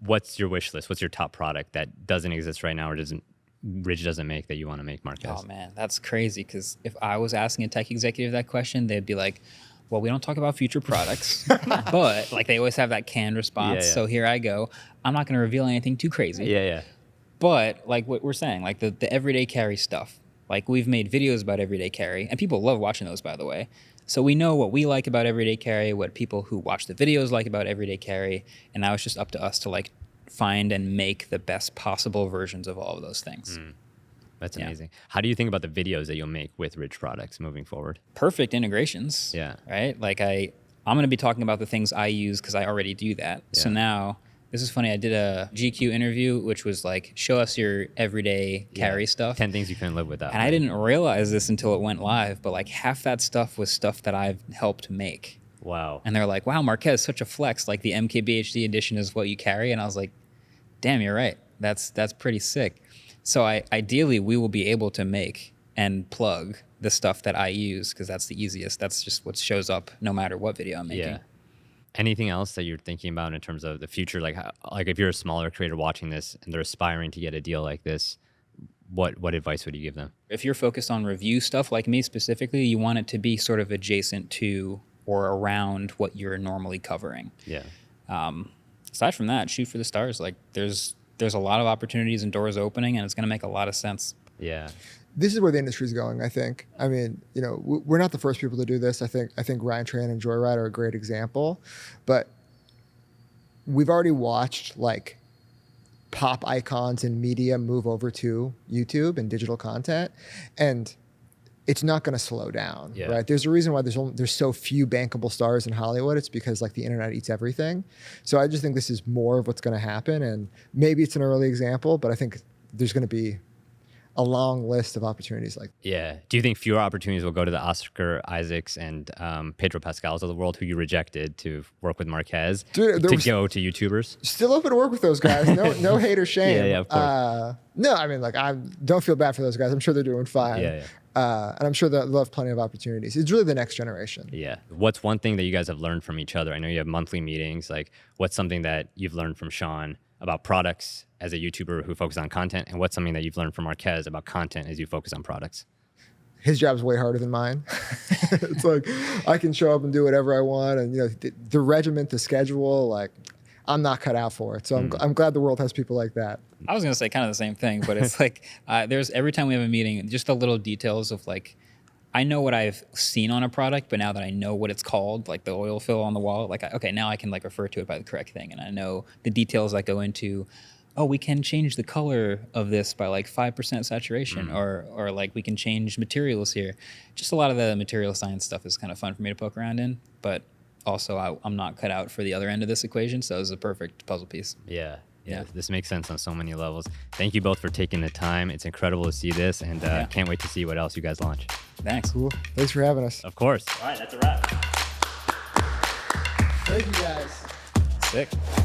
[SPEAKER 1] What's your wish list? What's your top product that doesn't exist right now or Ridge doesn't make that you want to make, Marques?
[SPEAKER 2] Oh man, that's crazy. Because if I was asking a tech executive that question, they'd be like, well, we don't talk about future products, but like they always have that canned response.
[SPEAKER 1] Yeah.
[SPEAKER 2] So here I go. I'm not going to reveal anything too crazy.
[SPEAKER 1] Yeah.
[SPEAKER 2] But like what we're saying, like the everyday carry stuff, like we've made videos about everyday carry and people love watching those, by the way. So we know what we like about everyday carry, what people who watch the videos like about everyday carry. And now it's just up to us to like find and make the best possible versions of all of those things.
[SPEAKER 1] That's amazing. How do you think about the videos that you'll make with Ridge products moving forward?
[SPEAKER 2] Perfect integrations.
[SPEAKER 1] Yeah.
[SPEAKER 2] Right? Like I'm going to be talking about the things I use because I already do that.
[SPEAKER 1] Yeah.
[SPEAKER 2] So now, this is funny. I did a GQ interview, which was like, show us your everyday carry stuff.
[SPEAKER 1] 10 things you couldn't live without.
[SPEAKER 2] And I didn't realize this until it went live, but like half that stuff was stuff that I've helped make.
[SPEAKER 1] Wow.
[SPEAKER 2] And they're like, wow, Marques, such a flex. Like the MKBHD edition is what you carry. And I was like, damn, you're right. That's pretty sick. So ideally, we will be able to make and plug the stuff that I use because that's the easiest. That's just what shows up no matter what video I'm making.
[SPEAKER 1] Yeah. Anything else that you're thinking about in terms of the future? Like if you're a smaller creator watching this and they're aspiring to get a deal like this, what advice would you give them?
[SPEAKER 2] If you're focused on review stuff like me specifically, you want it to be sort of adjacent to or around what you're normally covering.
[SPEAKER 1] Yeah.
[SPEAKER 2] Aside from that, shoot for the stars. Like there's a lot of opportunities and doors opening, and it's going to make a lot of sense.
[SPEAKER 1] Yeah.
[SPEAKER 6] This is where the industry's going, I think. I mean, you know, we're not the first people to do this. I think Ryan Tran and Joyride are a great example, but we've already watched like pop icons and media move over to YouTube and digital content, and it's not going to slow down,
[SPEAKER 1] Yeah.
[SPEAKER 6] right? There's a reason why there's so few bankable stars in Hollywood. It's because like the internet eats everything. So I just think this is more of what's going to happen, and maybe it's an early example, but I think there's going to be a long list of opportunities like that.
[SPEAKER 1] Yeah. Do you think fewer opportunities will go to the Oscar Isaacs and Pedro Pascals of the world who you rejected to work with Marques
[SPEAKER 6] Dude,
[SPEAKER 1] to go to YouTubers?
[SPEAKER 6] Still open to work with those guys. No hate or shame.
[SPEAKER 1] Yeah, of course.
[SPEAKER 6] No, I mean, like, I don't feel bad for those guys. I'm sure they're doing fine.
[SPEAKER 1] Yeah.
[SPEAKER 6] And I'm sure they'll have plenty of opportunities. It's really the next generation.
[SPEAKER 1] Yeah. What's one thing that you guys have learned from each other? I know you have monthly meetings. Like, what's something that you've learned from Sean about products as a YouTuber who focuses on content? And what's something that you've learned from Marques about content as you focus on products?
[SPEAKER 6] His job's way harder than mine. It's like, I can show up and do whatever I want. And, you know, the regiment, the schedule, like, I'm not cut out for it. So I'm glad the world has people like that.
[SPEAKER 2] I was going to say kind of the same thing, but it's like there's every time we have a meeting, just the little details of like, I know what I've seen on a product, but now that I know what it's called, like the oil fill on the wall, like, okay, now I can like refer to it by the correct thing. And I know the details that go into, oh, we can change the color of this by like 5% saturation, or like we can change materials here. Just a lot of the material science stuff is kind of fun for me to poke around in, but also I'm not cut out for the other end of this equation. So it's a perfect puzzle piece.
[SPEAKER 1] Yeah.
[SPEAKER 2] Yeah.
[SPEAKER 1] This makes sense on so many levels. Thank you both for taking the time. It's incredible to see this, and can't wait to see what else you guys launch.
[SPEAKER 2] Thanks.
[SPEAKER 6] Cool. Thanks for having us.
[SPEAKER 1] Of course.
[SPEAKER 5] All right, that's a wrap.
[SPEAKER 6] Thank you, guys.
[SPEAKER 2] Sick.